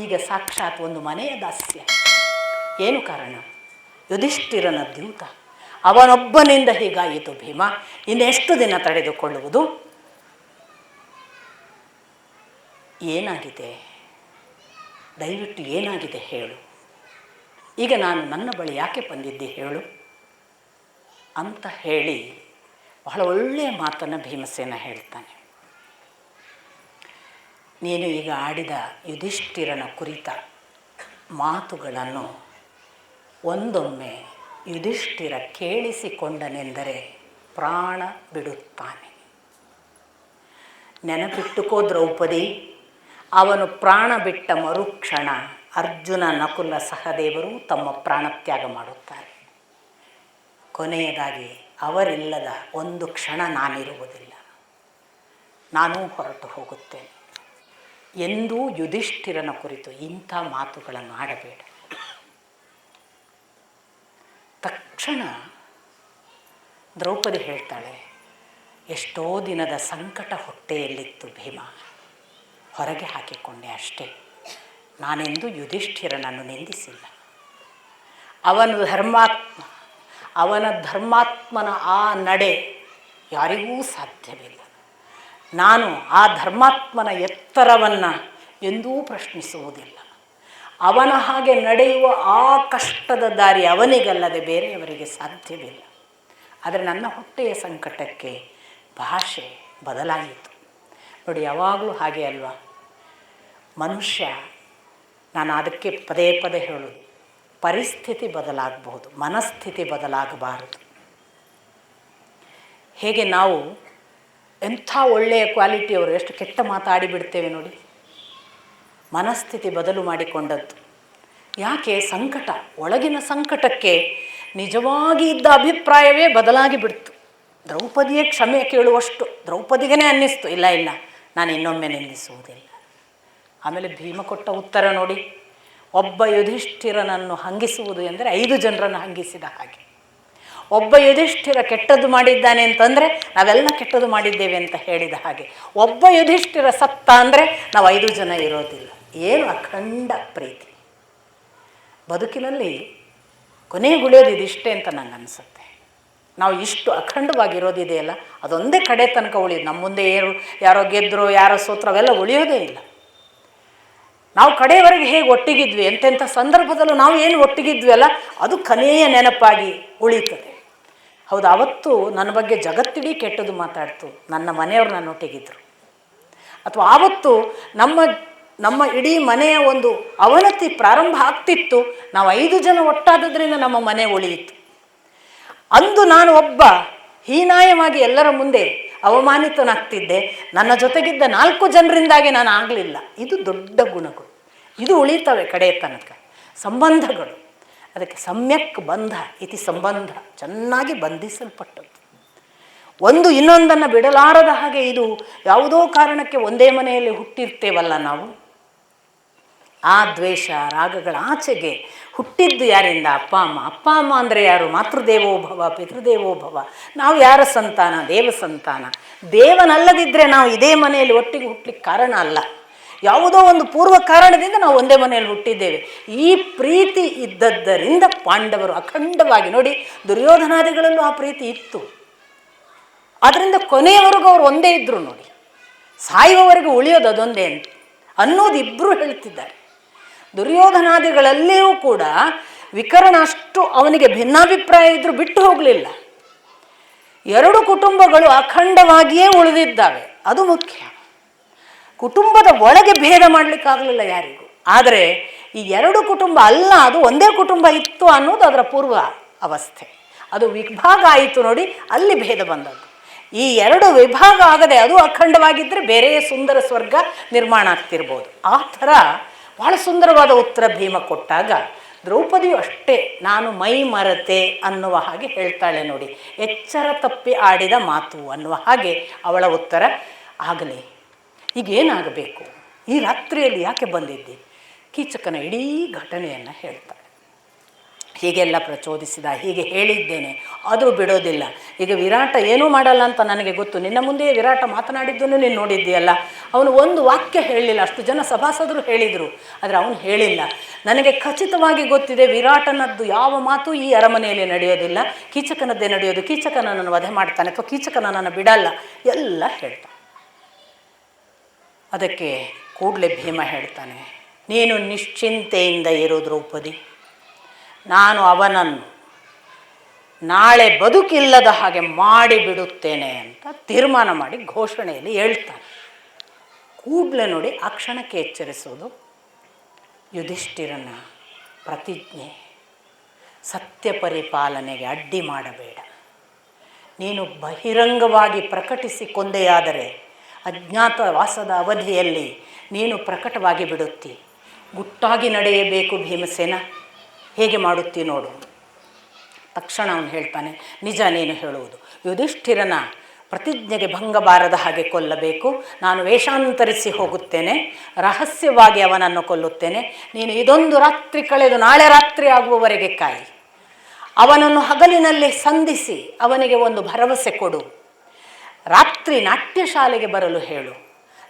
ಈಗ ಸಾಕ್ಷಾತ್ ಒಂದು ಮನೆಯ ದಾಸ್ಯ. ಏನು ಕಾರಣ? ಯುಧಿಷ್ಠಿರನ ದ್ಯೂತ. ಅವನೊಬ್ಬನಿಂದ ಹೀಗಾಯಿತು ಭೀಮ. ಇನ್ನೆಷ್ಟು ದಿನ ತಡೆದುಕೊಳ್ಳುವುದು? ಏನಾಗಿದೆ? ದಯವಿಟ್ಟು ಏನಾಗಿದೆ ಹೇಳು. ಈಗ ನಾನು ನನ್ನ ಬಳಿ ಯಾಕೆ ಬಂದಿದ್ದೆ ಹೇಳು? ಅಂತ ಹೇಳಿ ಬಹಳ ಒಳ್ಳೆಯ ಮಾತನ್ನು ಭೀಮಸೇನ ಹೇಳ್ತಾನೆ. ನೀನು ಈಗ ಆಡಿದ ಯುಧಿಷ್ಠಿರನ ಕುರಿತ ಮಾತುಗಳನ್ನು ಒಂದೊಮ್ಮೆ ಯುಧಿಷ್ಠಿರ ಕೇಳಿಸಿಕೊಂಡನೆಂದರೆ ಪ್ರಾಣ ಬಿಡುತ್ತಾನೆ. ನೆನಪಿಟ್ಟುಕೋ ದ್ರೌಪದಿ, ಅವನು ಪ್ರಾಣ ಬಿಟ್ಟ ಮರುಕ್ಷಣ ಅರ್ಜುನ, ನಕುಲ, ಸಹದೇವರು ತಮ್ಮ ಪ್ರಾಣತ್ಯಾಗ ಮಾಡುತ್ತಾರೆ. ಕೊನೆಯದಾಗಿ ಅವರಿಲ್ಲದ ಒಂದು ಕ್ಷಣ ನಾನಿರುವುದಿಲ್ಲ, ನಾನೂ ಹೊರಟು ಹೋಗುತ್ತೇನೆ ಎಂದೂ ಯುಧಿಷ್ಠಿರನ ಕುರಿತು ಇಂಥ ಮಾತುಗಳನ್ನು ಆಡಬೇಡ. ತಕ್ಷಣ ದ್ರೌಪದಿ ಹೇಳ್ತಾಳೆ, ಎಷ್ಟೋ ದಿನದ ಸಂಕಟ ಹೊಟ್ಟೆಯಲ್ಲಿತ್ತು ಭೀಮ, ಹೊರಗೆ ಹಾಕಿಕೊಂಡೆ ಅಷ್ಟೇ. ನಾನೆಂದು ಯುಧಿಷ್ಠಿರನನ್ನು ನಿಂದಿಸಿಲ್ಲ. ಅವನ ಧರ್ಮಾತ್ಮನ ಆ ನಡೆ ಯಾರಿಗೂ ಸಾಧ್ಯವಿಲ್ಲ. ನಾನು ಆ ಧರ್ಮಾತ್ಮನ ಎತ್ತರವನ್ನು ಎಂದೂ ಪ್ರಶ್ನಿಸುವುದಿಲ್ಲ. ಅವನ ಹಾಗೆ ನಡೆಯುವ ಆ ಕಷ್ಟದ ದಾರಿ ಅವನಿಗಲ್ಲದೆ ಬೇರೆಯವರಿಗೆ ಸಾಧ್ಯವಿಲ್ಲ. ಆದರೆ ನನ್ನ ಹೊಟ್ಟೆಯ ಸಂಕಟಕ್ಕೆ ಭಾಷೆ ಬದಲಾಯಿತು. ನೋಡಿ, ಯಾವಾಗಲೂ ಹಾಗೆ ಅಲ್ವಾ ಮನುಷ್ಯ. ನಾನು ಅದಕ್ಕೆ ಪದೇ ಪದೇ ಹೇಳೋದು, ಪರಿಸ್ಥಿತಿ ಬದಲಾಗಬಹುದು, ಮನಸ್ಥಿತಿ ಬದಲಾಗಬಾರದು. ಹೇಗೆ ನಾವು ಎಂಥ ಒಳ್ಳೆಯ ಕ್ವಾಲಿಟಿಯವರು ಎಷ್ಟು ಕೆಟ್ಟ ಮಾತಾಡಿಬಿಡ್ತೇವೆ ನೋಡಿ, ಮನಸ್ಥಿತಿ ಬದಲು ಮಾಡಿಕೊಂಡದ್ದು. ಯಾಕೆ? ಸಂಕಟ, ಒಳಗಿನ ಸಂಕಟಕ್ಕೆ ನಿಜವಾಗಿ ಇದ್ದ ಅಭಿಪ್ರಾಯವೇ ಬದಲಾಗಿ ಬಿಡ್ತು. ದ್ರೌಪದಿಯೇ ಕ್ಷಮೆ ಕೇಳುವಷ್ಟು ದ್ರೌಪದಿಗೇ ಅನ್ನಿಸ್ತು, ಇಲ್ಲ ಇಲ್ಲ ನಾನು ಇನ್ನೊಮ್ಮೆ ನಿಲ್ಲಿಸುವುದಿಲ್ಲ. ಆಮೇಲೆ ಭೀಮ ಕೊಟ್ಟ ಉತ್ತರ ನೋಡಿ, ಒಬ್ಬ ಯುಧಿಷ್ಠಿರನನ್ನು ಹಂಗಿಸುವುದು ಎಂದರೆ 5 ಜನರನ್ನು ಹಂಗಿಸಿದ ಹಾಗೆ. ಒಬ್ಬ ಯುಧಿಷ್ಠಿರ ಕೆಟ್ಟದ್ದು ಮಾಡಿದ್ದಾನೆ ಅಂತಂದರೆ ನಾವೆಲ್ಲ ಕೆಟ್ಟದ್ದು ಮಾಡಿದ್ದೇವೆ ಅಂತ ಹೇಳಿದ ಹಾಗೆ. ಒಬ್ಬ ಯುಧಿಷ್ಠಿರ ಸತ್ತ ಅಂದರೆ ನಾವು 5 ಜನ ಇರೋದಿಲ್ಲ. ಏನು ಅಖಂಡ ಪ್ರೀತಿ. ಬದುಕಿನಲ್ಲಿ ಕೊನೆಗುಳಿಯೋದು ಇದಿಷ್ಟೇ ಅಂತ ನಂಗೆ ಅನಿಸುತ್ತೆ. ನಾವು ಇಷ್ಟು ಅಖಂಡವಾಗಿರೋದಿದೆಯಲ್ಲ, ಅದೊಂದೇ ಕಡೆ ತನಕ ಉಳಿಯೋದು. ನಮ್ಮ ಮುಂದೆ ಯಾರೋ ಗೆದ್ದರು, ಯಾರೋ ಸೋತ್ರ, ಅವೆಲ್ಲ ಉಳಿಯೋದೇ ಇಲ್ಲ. ನಾವು ಕಡೆಯವರೆಗೆ ಹೇಗೆ ಒಟ್ಟಿಗಿದ್ವಿ, ಎಂತೆಂಥ ಸಂದರ್ಭದಲ್ಲೂ ನಾವು ಏನು ಒಟ್ಟಿಗಿದ್ವಿ ಅಲ್ಲ, ಅದು ಕೊನೆಯ ನೆನಪಾಗಿ ಉಳೀತದೆ. ಹೌದು, ಅವತ್ತು ನನ್ನ ಬಗ್ಗೆ ಜಗತ್ತಿಡೀ ಕೆಟ್ಟದ್ದು ಮಾತಾಡ್ತು, ನನ್ನ ಮನೆಯವರು ನನ್ನೊಟ್ಟಿಗಿದ್ರು. ಅಥವಾ ಆವತ್ತು ನಮ್ಮ ಇಡೀ ಮನೆಯ ಒಂದು ಅವನತಿ ಪ್ರಾರಂಭ ಆಗ್ತಿತ್ತು, ನಾವು 5 ಜನ ಒಟ್ಟಾದದ್ರಿಂದ ನಮ್ಮ ಮನೆ ಉಳಿಯಿತು. ಅಂದು ನಾನು ಒಬ್ಬ ಹೀನಾಯವಾಗಿ ಎಲ್ಲರ ಮುಂದೆ ಅವಮಾನಿತನಾಗ್ತಿದ್ದೆ, ನನ್ನ ಜೊತೆಗಿದ್ದ 4 ಜನರಿಂದಾಗಿ ನಾನು ಆಗಲಿಲ್ಲ. ಇದು ದೊಡ್ಡ ಗುಣಗಳು, ಇದು ಉಳಿತವೆ ಕಡೆಯ ತನಕ. ಸಂಬಂಧಗಳು, ಅದಕ್ಕೆ ಸಮ್ಯಕ್ ಬಂಧ ಇತಿ ಸಂಬಂಧ, ಚೆನ್ನಾಗಿ ಬಂಧಿಸಲ್ಪಟ್ಟದ್ದು. ಒಂದು ಇನ್ನೊಂದನ್ನು ಬಿಡಲಾರದ ಹಾಗೆ. ಇದು ಯಾವುದೋ ಕಾರಣಕ್ಕೆ ಒಂದೇ ಮನೆಯಲ್ಲಿ ಹುಟ್ಟಿರ್ತೇವಲ್ಲ ನಾವು, ಆ ದ್ವೇಷ ರಾಗಗಳ ಆಚೆಗೆ ಹುಟ್ಟಿದ್ದು ಯಾರಿಂದ? ಅಪ್ಪ ಅಮ್ಮ. ಅಪ್ಪ ಅಮ್ಮ ಅಂದರೆ ಯಾರು? ಮಾತೃದೇವೋಭವ ಪಿತೃದೇವೋಭವ. ನಾವು ಯಾರ ಸಂತಾನ? ದೇವ ಸಂತಾನ. ದೇವನಲ್ಲದಿದ್ದರೆ ನಾವು ಇದೇ ಮನೆಯಲ್ಲಿ ಒಟ್ಟಿಗೆ ಹುಟ್ಟಲಿಕ್ಕೆ ಕಾರಣ ಅಲ್ಲ. ಯಾವುದೋ ಒಂದು ಪೂರ್ವ ಕಾರಣದಿಂದ ನಾವು ಒಂದೇ ಮನೆಯಲ್ಲಿ ಹುಟ್ಟಿದ್ದೇವೆ. ಈ ಪ್ರೀತಿ ಇದ್ದದ್ದರಿಂದ ಪಾಂಡವರು ಅಖಂಡವಾಗಿ, ನೋಡಿ ದುರ್ಯೋಧನಾದಿಗಳಲ್ಲೂ ಆ ಪ್ರೀತಿ ಇತ್ತು. ಆದ್ದರಿಂದ ಕೊನೆಯವರೆಗೂ ಅವರು ಒಂದೇ ಇದ್ದರು. ನೋಡಿ, ಸಾಯುವವರೆಗೂ ಉಳಿಯೋದು ಅದೊಂದೇ ಅನ್ನೋದು ಇಬ್ಬರು ಹೇಳ್ತಿದ್ದಾರೆ. ದುರ್ಯೋಧನಾದಿಗಳಲ್ಲಿಯೂ ಕೂಡ ವಿಕರ್ಣ ಅಷ್ಟು ಅವನಿಗೆ ಭಿನ್ನಾಭಿಪ್ರಾಯ ಇದ್ದರೂ ಬಿಟ್ಟು ಹೋಗಲಿಲ್ಲ. 2 ಕುಟುಂಬಗಳು ಅಖಂಡವಾಗಿಯೇ ಉಳಿದಿದ್ದಾವೆ, ಅದು ಮುಖ್ಯ. ಕುಟುಂಬದ ಒಳಗೆ ಭೇದ ಮಾಡಲಿಕ್ಕಾಗಲಿಲ್ಲ ಯಾರಿಗೂ. ಆದರೆ ಈ 2 ಕುಟುಂಬ ಅಲ್ಲ, ಅದು ಒಂದೇ ಕುಟುಂಬ ಇತ್ತು ಅನ್ನೋದು ಅದರ ಪೂರ್ವ ಅವಸ್ಥೆ. ಅದು ವಿಭಾಗ ಆಯಿತು ನೋಡಿ, ಅಲ್ಲಿ ಭೇದ ಬಂದದ್ದು. ಈ 2 ವಿಭಾಗ ಆಗದೆ ಅದು ಅಖಂಡವಾಗಿದ್ದರೆ ಬೇರೆಯೇ ಸುಂದರ ಸ್ವರ್ಗ ನಿರ್ಮಾಣ ಆಗ್ತಿರ್ಬೋದು. ಆ ಥರ ಭಾಳ ಸುಂದರವಾದ ಉತ್ತರ ಭೀಮ ಕೊಟ್ಟಾಗ ದ್ರೌಪದಿಯು ಅಷ್ಟೇ ನಾನು ಮೈ ಮರೆತೆ ಅನ್ನುವ ಹಾಗೆ ಹೇಳ್ತಾಳೆ ನೋಡಿ. ಎಚ್ಚರ ತಪ್ಪಿ ಆಡಿದ ಮಾತು ಅನ್ನುವ ಹಾಗೆ ಅವಳ ಉತ್ತರ. ಆಗಲಿ, ಈಗೇನಾಗಬೇಕು? ಈ ರಾತ್ರಿಯಲ್ಲಿ ಯಾಕೆ ಬಂದಿದ್ದೆ? ಕೀಚಕನ ಇಡೀ ಘಟನೆಯನ್ನು ಹೇಳ್ತಾಳೆ. ಹೀಗೆಲ್ಲ ಪ್ರಚೋದಿಸಿದ, ಹೀಗೆ ಹೇಳಿದ್ದೇನೆ, ಆದರೂ ಬಿಡೋದಿಲ್ಲ. ಈಗ ವಿರಾಟ ಏನೂ ಮಾಡಲ್ಲ ಅಂತ ನನಗೆ ಗೊತ್ತು. ನಿನ್ನ ಮುಂದೆಯೇ ವಿರಾಟ ಮಾತನಾಡಿದ್ದನ್ನು ನೀನು ನೋಡಿದ್ದೀಯಲ್ಲ. ಅವನು ಒಂದು ವಾಕ್ಯ ಹೇಳಲಿಲ್ಲ, ಅಷ್ಟು ಜನ ಸಭಾಸದರು ಹೇಳಿದರು, ಆದರೆ ಅವನು ಹೇಳಿಲ್ಲ. ನನಗೆ ಖಚಿತವಾಗಿ ಗೊತ್ತಿದೆ, ವಿರಾಟನದ್ದು ಯಾವ ಮಾತು ಈ ಅರಮನೆಯಲ್ಲಿ ನಡೆಯೋದಿಲ್ಲ, ಕೀಚಕನದ್ದೇ ನಡೆಯೋದು. ಕೀಚಕನನ್ನು ವಧೆ ಮಾಡ್ತಾನೆ ಅಥವಾ ಕೀಚಕನನ್ನು ಬಿಡಲ್ಲ, ಎಲ್ಲ ಹೇಳ್ತಾನೆ. ಅದಕ್ಕೆ ಕೂಡಲೇ ಭೀಮ ಹೇಳ್ತಾನೆ, ನೀನು ನಿಶ್ಚಿಂತೆಯಿಂದ ಇರು ದ್ರೌಪದಿ. ನಾನು ಅವನನ್ನು ನಾಳೆ ಬದುಕಿಲ್ಲದ ಹಾಗೆ ಮಾಡಿಬಿಡುತ್ತೇನೆ ಅಂತ ತೀರ್ಮಾನ ಮಾಡಿ ಘೋಷಣೆಯಲ್ಲಿ ಹೇಳ್ತಾನೆ. ಕೂಡಲೇ ನೋಡಿ ಆ ಕ್ಷಣಕ್ಕೆ ಎಚ್ಚರಿಸೋದು ಯುಧಿಷ್ಠಿರನ ಪ್ರತಿಜ್ಞೆ. ಸತ್ಯ ಪರಿಪಾಲನೆಗೆ ಅಡ್ಡಿ ಮಾಡಬೇಡ. ನೀನು ಬಹಿರಂಗವಾಗಿ ಪ್ರಕಟಿಸಿ ಕೊಂದೆಯಾದರೆ ಅಜ್ಞಾತವಾಸದ ಅವಧಿಯಲ್ಲಿ ನೀನು ಪ್ರಕಟವಾಗಿ ಬಿಡುತ್ತಿ. ಗುಟ್ಟಾಗಿ ನಡೆಯಬೇಕು ಭೀಮಸೇನ, ಹೇಗೆ ಮಾಡುತ್ತಿ ನೋಡು. ತಕ್ಷಣ ಅವನು ಹೇಳ್ತಾನೆ, ನಿಜ ನೀನು ಹೇಳುವುದು. ಯುಧಿಷ್ಠಿರನ ಪ್ರತಿಜ್ಞೆಗೆ ಭಂಗ ಬಾರದ ಹಾಗೆ ಕೊಲ್ಲಬೇಕು. ನಾನು ವೇಷಾಂತರಿಸಿ ಹೋಗುತ್ತೇನೆ, ರಹಸ್ಯವಾಗಿ ಅವನನ್ನು ಕೊಲ್ಲುತ್ತೇನೆ. ನೀನು ಇದೊಂದು ರಾತ್ರಿ ಕಳೆದು ನಾಳೆ ರಾತ್ರಿ ಆಗುವವರೆಗೆ ಕಾಯಿ. ಅವನನ್ನು ಹಗಲಿನಲ್ಲಿ ಸಂಧಿಸಿ ಅವನಿಗೆ ಒಂದು ಭರವಸೆ ಕೊಡು. ರಾತ್ರಿ ನಾಟ್ಯಶಾಲೆಗೆ ಬರಲು ಹೇಳು.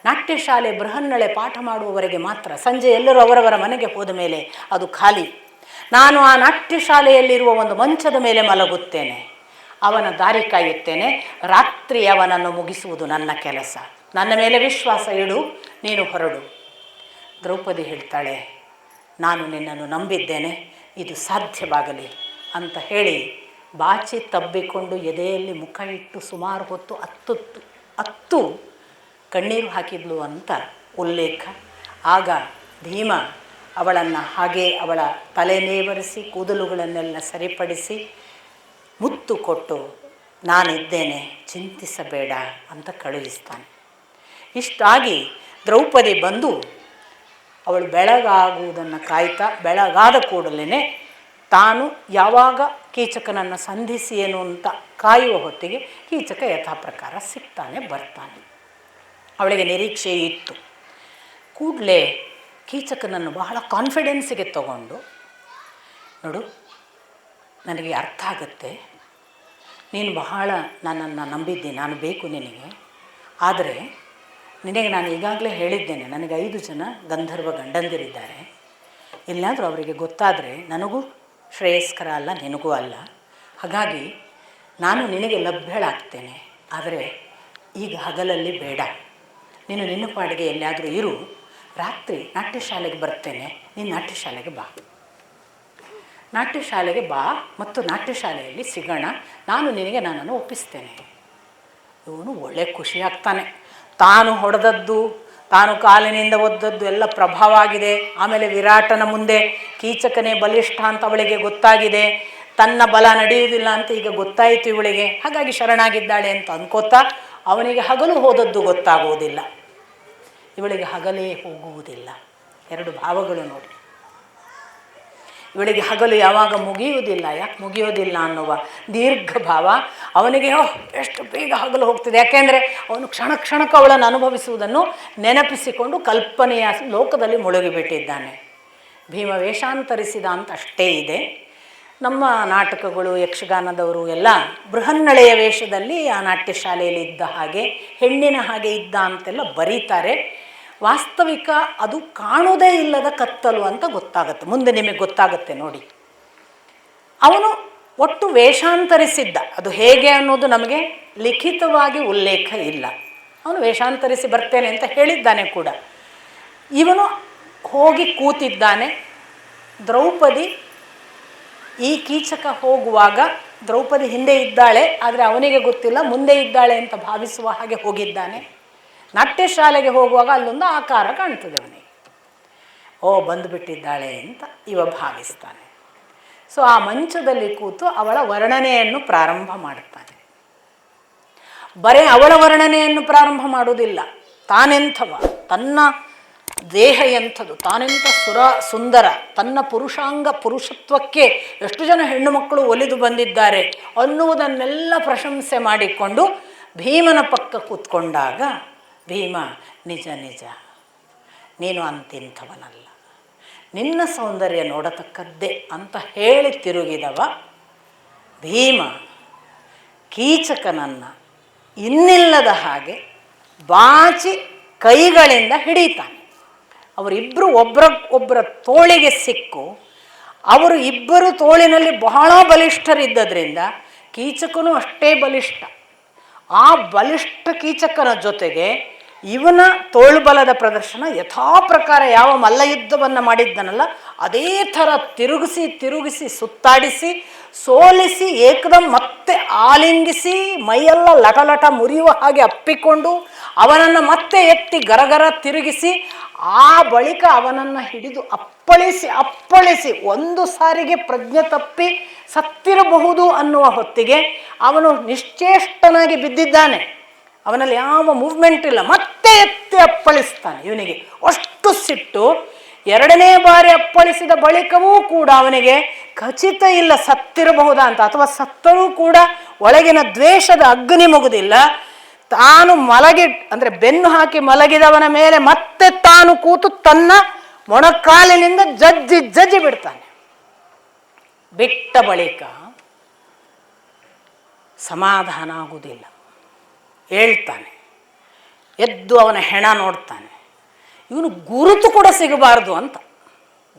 ನಾಟ್ಯಶಾಲೆ ಬೃಹನ್ನಳೆ ಪಾಠ ಮಾಡುವವರೆಗೆ ಮಾತ್ರ. ಸಂಜೆ ಎಲ್ಲರೂ ಅವರವರ ಮನೆಗೆ ಹೋದ ಮೇಲೆ ಅದು ಖಾಲಿ. ನಾನು ಆ ನಾಟ್ಯಶಾಲೆಯಲ್ಲಿರುವ ಒಂದು ಮಂಚದ ಮೇಲೆ ಮಲಗುತ್ತೇನೆ. ಅವನ ದಾರಿ ಕಾಯುತ್ತೇನೆ. ರಾತ್ರಿ ಅವನನ್ನು ಮುಗಿಸುವುದು ನನ್ನ ಕೆಲಸ. ನನ್ನ ಮೇಲೆ ವಿಶ್ವಾಸ ಇಡು, ನೀನು ಹೊರಡು. ದ್ರೌಪದಿ ಹೇಳ್ತಾಳೆ, ನಾನು ನಿನ್ನನ್ನು ನಂಬಿದ್ದೇನೆ, ಇದು ಸಾಧ್ಯವಾಗಲಿ ಅಂತ ಹೇಳಿ ಬಾಚಿ ತಬ್ಬಿಕೊಂಡು ಎದೆಯಲ್ಲಿ ಮುಖ ಇಟ್ಟು ಸುಮಾರು ಹೊತ್ತು ಹತ್ತು ಕಣ್ಣೀರು ಹಾಕಿದ್ಲು ಅಂತ ಉಲ್ಲೇಖ. ಆಗ ಭೀಮ ಅವಳನ್ನು ಹಾಗೆ ಅವಳ ತಲೆ ನೇವರಿಸಿ ಕೂದಲುಗಳನ್ನೆಲ್ಲ ಸರಿಪಡಿಸಿ ಮುತ್ತು ಕೊಟ್ಟು ನಾನಿದ್ದೇನೆ, ಚಿಂತಿಸಬೇಡ ಅಂತ ಕಳುಹಿಸ್ತಾನೆ. ಇಷ್ಟಾಗಿ ದ್ರೌಪದಿ ಬಂದು ಅವಳು ಬೆಳಗಾಗುವುದನ್ನು ಕಾಯ್ತಾ, ಬೆಳಗಾದ ಕೂಡಲೇ ತಾನು ಯಾವಾಗ ಕೀಚಕನನ್ನು ಸಂಧಿಸಿ ಏನು ಅಂತ ಕಾಯುವ ಹೊತ್ತಿಗೆ ಕೀಚಕ ಯಥಾಪ್ರಕಾರ ಸಿಗ್ತಾನೆ, ಬರ್ತಾನೆ. ಅವಳಿಗೆ ನಿರೀಕ್ಷೆ ಇತ್ತು. ಕೂಡಲೇ ಕೀಚಕನನ್ನು ಬಹಳ ಕಾನ್ಫಿಡೆನ್ಸಿಗೆ ತಗೊಂಡು, ನೋಡು ನನಗೆ ಅರ್ಥ ಆಗುತ್ತೆ, ನೀನು ಬಹಳ ನನ್ನನ್ನು ನಂಬಿದ್ದೀನಿ, ನಾನು ಬೇಕು ನಿನಗೆ. ಆದರೆ ನಿನಗೆ ನಾನು ಈಗಾಗಲೇ ಹೇಳಿದ್ದೇನೆ, ನನಗೆ 5 ಜನ ಗಂಧರ್ವ ಗಂಡಂದಿರಿದ್ದಾರೆ. ಎಲ್ಲಾದರೂ ಅವರಿಗೆ ಗೊತ್ತಾದರೆ ನನಗೂ ಶ್ರೇಯಸ್ಕರ ಅಲ್ಲ, ನಿನಗೂ ಅಲ್ಲ. ಹಾಗಾಗಿ ನಾನು ನಿನಗೆ ಲಭ್ಯಳಾಗ್ತೇನೆ. ಆದರೆ ಈಗ ಹಗಲಲ್ಲಿ ಬೇಡ, ನೀನು ನಿನ್ನ ಪಾಡಿಗೆ ಎಲ್ಲಾದರೂ ಇರು. ರಾತ್ರಿ ನಾಟ್ಯಶಾಲೆಗೆ ಬರ್ತೇನೆ, ನೀನು ನಾಟ್ಯಶಾಲೆಗೆ ಬಾ. ನಾಟ್ಯಶಾಲೆಗೆ ಬಾ ಮತ್ತು ನಾಟ್ಯಶಾಲೆಯಲ್ಲಿ ಸಿಗೋಣ. ನಾನು ನಿನಗೆ ನನ್ನನ್ನು ಒಪ್ಪಿಸ್ತೇನೆ. ಇವನು ಒಳ್ಳೆ ಖುಷಿಯಾಗ್ತಾನೆ. ತಾನು ಹೊಡೆದದ್ದು, ತಾನು ಕಾಲಿನಿಂದ ಒದ್ದದ್ದು ಎಲ್ಲ ಪ್ರಭಾವ ಆಗಿದೆ. ಆಮೇಲೆ ವಿರಾಟನ ಮುಂದೆ ಕೀಚಕನೇ ಬಲಿಷ್ಠ ಅಂತ ಅವಳಿಗೆ ಗೊತ್ತಾಗಿದೆ. ತನ್ನ ಬಲ ನಡೆಯುವುದಿಲ್ಲ ಅಂತ ಈಗ ಗೊತ್ತಾಯಿತು ಇವಳಿಗೆ. ಹಾಗಾಗಿ ಶರಣಾಗಿದ್ದಾಳೆ ಅಂತ ಅನ್ಕೋತಾ ಅವನಿಗೆ ಹಗಲು ಹೋದದ್ದು ಗೊತ್ತಾಗುವುದಿಲ್ಲ, ಇವಳಿಗೆ ಹಗಲೇ ಹೋಗುವುದಿಲ್ಲ. 2 ಭಾವಗಳು ನೋಡಿ. ಇವಳಿಗೆ ಹಗಲು ಯಾವಾಗ ಮುಗಿಯುವುದಿಲ್ಲ, ಯಾಕೆ ಮುಗಿಯೋದಿಲ್ಲ ಅನ್ನುವ ದೀರ್ಘ ಭಾವ. ಅವನಿಗೆ ಎಷ್ಟು ಬೇಗ ಹಗಲು ಹೋಗ್ತದೆ, ಯಾಕೆಂದರೆ ಅವನು ಕ್ಷಣ ಕ್ಷಣಕ್ಕೆ ಅವಳನ್ನು ಅನುಭವಿಸುವುದನ್ನು ನೆನಪಿಸಿಕೊಂಡು ಕಲ್ಪನೆಯ ಲೋಕದಲ್ಲಿ ಮುಳುಗಿಬಿಟ್ಟಿದ್ದಾನೆ. ಭೀಮ ವೇಷಾಂತರಿಸಿದ ಅಂತ ಅಷ್ಟೇ ಇದೆ. ನಮ್ಮ ನಾಟಕಗಳು, ಯಕ್ಷಗಾನದವರು ಎಲ್ಲ ಬೃಹನ್ನಳೆಯ ವೇಷದಲ್ಲಿ ಆ ನಾಟ್ಯಶಾಲೆಯಲ್ಲಿ ಇದ್ದ ಹಾಗೆ, ಹೆಣ್ಣಿನ ಹಾಗೆ ಇದ್ದ ಅಂತೆಲ್ಲ ಬರೀತಾರೆ. ವಾಸ್ತವಿಕ ಅದು ಕಾಣುವುದೇ ಇಲ್ಲದ ಕತ್ತಲು ಅಂತ ಗೊತ್ತಾಗುತ್ತೆ, ಮುಂದೆ ನಿಮಗೆ ಗೊತ್ತಾಗುತ್ತೆ ನೋಡಿ. ಅವನು ಒಟ್ಟು ವೇಷಾಂತರಿಸಿದ್ದ, ಅದು ಹೇಗೆ ಅನ್ನೋದು ನಮಗೆ ಲಿಖಿತವಾಗಿ ಉಲ್ಲೇಖ ಇಲ್ಲ. ಅವನು ವೇಷಾಂತರಿಸಿ ಬರ್ತೇನೆ ಅಂತ ಹೇಳಿದ್ದಾನೆ ಕೂಡ. ಇವನು ಹೋಗಿ ಕೂತಿದ್ದಾನೆ. ದ್ರೌಪದಿ ಈ ಕೀಚಕ ಹೋಗುವಾಗ ದ್ರೌಪದಿ ಹಿಂದೆ ಇದ್ದಾಳೆ, ಆದರೆ ಅವನಿಗೆ ಗೊತ್ತಿಲ್ಲ, ಮುಂದೆ ಇದ್ದಾಳೆ ಅಂತ ಭಾವಿಸುವ ಹಾಗೆ ಹೋಗಿದ್ದಾನೆ. ನಾಟ್ಯಶಾಲೆಗೆ ಹೋಗುವಾಗ ಅಲ್ಲೊಂದು ಆಕಾರ ಕಾಣ್ತದೆ ಅವನಿಗೆ. ಬಂದುಬಿಟ್ಟಿದ್ದಾಳೆ ಅಂತ ಇವ ಭಾವಿಸ್ತಾನೆ. ಸೊ ಆ ಮಂಚದಲ್ಲಿ ಕೂತು ಅವಳ ವರ್ಣನೆಯನ್ನು ಪ್ರಾರಂಭ ಮಾಡ್ತಾನೆ. ಬರೇ ಅವಳ ವರ್ಣನೆಯನ್ನು ಪ್ರಾರಂಭ ಮಾಡುವುದಿಲ್ಲ, ತಾನೆಂಥವ, ತನ್ನ ದೇಹ ಎಂಥದ್ದು, ತಾನೆಂಥ ಸುಂದರ, ತನ್ನ ಪುರುಷತ್ವಕ್ಕೆ ಎಷ್ಟು ಜನ ಹೆಣ್ಣು ಮಕ್ಕಳು ಒಲಿದು ಬಂದಿದ್ದಾರೆ ಅನ್ನುವುದನ್ನೆಲ್ಲ ಪ್ರಶಂಸೆ ಮಾಡಿಕೊಂಡು ಭೀಮನ ಪಕ್ಕ ಕೂತ್ಕೊಂಡಾಗ ಭೀಮ, ನಿಜ ನಿಜ ನೀನು ಅಂತಿಂಥವನಲ್ಲ, ನಿನ್ನ ಸೌಂದರ್ಯ ನೋಡತಕ್ಕದ್ದೇ ಅಂತ ಹೇಳಿ ತಿರುಗಿದವ ಭೀಮ ಕೀಚಕನನ್ನು ಇನ್ನಿಲ್ಲದ ಹಾಗೆ ಬಾಚಿ ಕೈಗಳಿಂದ ಹಿಡಿತಾನೆ. ಅವರಿಬ್ಬರು ಒಬ್ಬರ ತೋಳಿಗೆ ಸಿಕ್ಕು, ಅವರು ಇಬ್ಬರು ತೋಳಿನಲ್ಲಿ ಬಹಳ ಬಲಿಷ್ಠರಿದ್ದರಿಂದ ಕೀಚಕನು ಅಷ್ಟೇ ಬಲಿಷ್ಠ. ಆ ಬಲಿಷ್ಠ ಕೀಚಕನ ಜೊತೆಗೆ ಇವನ ತೋಳುಬಲದ ಪ್ರದರ್ಶನ ಯಥಾ ಪ್ರಕಾರ ಯಾವ ಮಲ್ಲಯುದ್ಧವನ್ನು ಮಾಡಿದ್ದನಲ್ಲ ಅದೇ ಥರ ತಿರುಗಿಸಿ ಸುತ್ತಾಡಿಸಿ ಸೋಲಿಸಿ ಏಕದಂ ಮತ್ತೆ ಆಲಿಂಗಿಸಿ ಮೈಯೆಲ್ಲ ಲಟಲಟ ಮುರಿಯುವ ಹಾಗೆ ಅಪ್ಪಿಕೊಂಡು ಅವನನ್ನು ಮತ್ತೆ ಎತ್ತಿ ಗರಗರ ತಿರುಗಿಸಿ ಆ ಬಳಿಕ ಅವನನ್ನು ಹಿಡಿದು ಅಪ್ಪಳಿಸಿ ಒಂದು ಸಾರಿಗೆ ಪ್ರಜ್ಞೆ ತಪ್ಪಿ ಸತ್ತಿರಬಹುದು ಅನ್ನುವ ಹೊತ್ತಿಗೆ ಅವನು ನಿಶ್ಚೇಷ್ಟನಾಗಿ ಬಿದ್ದಿದ್ದಾನೆ. ಅವನಲ್ಲಿ ಯಾವ ಮೂವ್ಮೆಂಟ್ ಇಲ್ಲ. ಮತ್ತೆ ಎತ್ತಿ ಅಪ್ಪಳಿಸ್ತಾನೆ. ಇವನಿಗೆ ಅಷ್ಟು ಸಿಟ್ಟು. ಎರಡನೇ ಬಾರಿ ಅಪ್ಪಳಿಸಿದ ಬಳಿಕವೂ ಕೂಡ ಅವನಿಗೆ ಖಚಿತ ಇಲ್ಲ ಸತ್ತಿರಬಹುದಾ ಅಂತ, ಅಥವಾ ಸತ್ತರೂ ಕೂಡ ಒಳಗಿನ ದ್ವೇಷದ ಅಗ್ನಿ ಮುಗುದಿಲ್ಲ. ತಾನು ಅಂದರೆ ಬೆನ್ನು ಹಾಕಿ ಮಲಗಿದವನ ಮೇಲೆ ಮತ್ತೆ ತಾನು ಕೂತು ತನ್ನ ಮೊಣಕಾಲಿನಿಂದ ಜಜ್ಜಿ ಬಿಡ್ತಾನೆ. ಬಿಟ್ಟ ಬಳಿಕ ಸಮಾಧಾನ ಆಗುವುದಿಲ್ಲ. ಹೇಳ್ತಾನೆ, ಎದ್ದು ಅವನ ಹೆಣ ನೋಡ್ತಾನೆ. ಇವನು ಗುರುತು ಕೂಡ ಸಿಗಬಾರ್ದು ಅಂತ.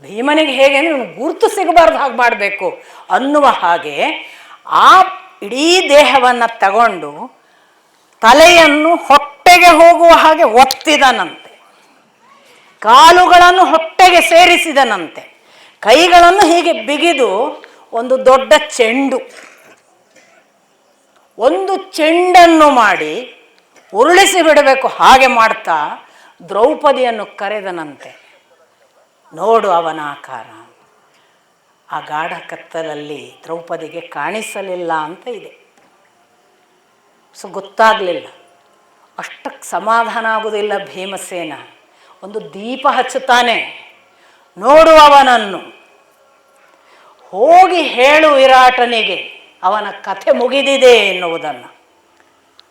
ಭೀಮನಿಗೆ ಹೇಗೆ ಅಂದರೆ ಇವನು ಗುರುತು ಸಿಗಬಾರ್ದು ಹಾಗೆ ಮಾಡಬೇಕು ಅನ್ನುವ ಹಾಗೆ ಆ ಇಡೀ ದೇಹವನ್ನು ತಗೊಂಡು ತಲೆಯನ್ನು ಹೊಟ್ಟೆಗೆ ಹೋಗುವ ಹಾಗೆ ಒತ್ತಿದನಂತೆ, ಕಾಲುಗಳನ್ನು ಹೊಟ್ಟೆಗೆ ಸೇರಿಸಿದನಂತೆ, ಕೈಗಳನ್ನು ಹೀಗೆ ಬಿಗಿದು ಒಂದು ದೊಡ್ಡ ಒಂದು ಚೆಂಡನ್ನು ಮಾಡಿ ಉರುಳಿಸಿ ಬಿಡಬೇಕು ಹಾಗೆ ಮಾಡ್ತಾ ದ್ರೌಪದಿಯನ್ನು ಕರೆದನಂತೆ. ನೋಡು ಅವನ ಆಕಾರ. ಆ ಗಾಢ ಕತ್ತಲಲ್ಲಿ ದ್ರೌಪದಿಗೆ ಕಾಣಿಸಲಿಲ್ಲ ಅಂತ ಇದೆ. ಗೊತ್ತಾಗಲಿಲ್ಲ. ಅಷ್ಟಕ್ಕೆ ಸಮಾಧಾನ ಆಗುವುದಿಲ್ಲ ಭೀಮಸೇನ. ಒಂದು ದೀಪ ಹಚ್ಚುತ್ತಾನೆ. ನೋಡು ಅವನನ್ನು, ಹೋಗಿ ಹೇಳು ವಿರಾಟನಿಗೆ ಅವನ ಕಥೆ ಮುಗಿದಿದೆ ಎನ್ನುವುದನ್ನು.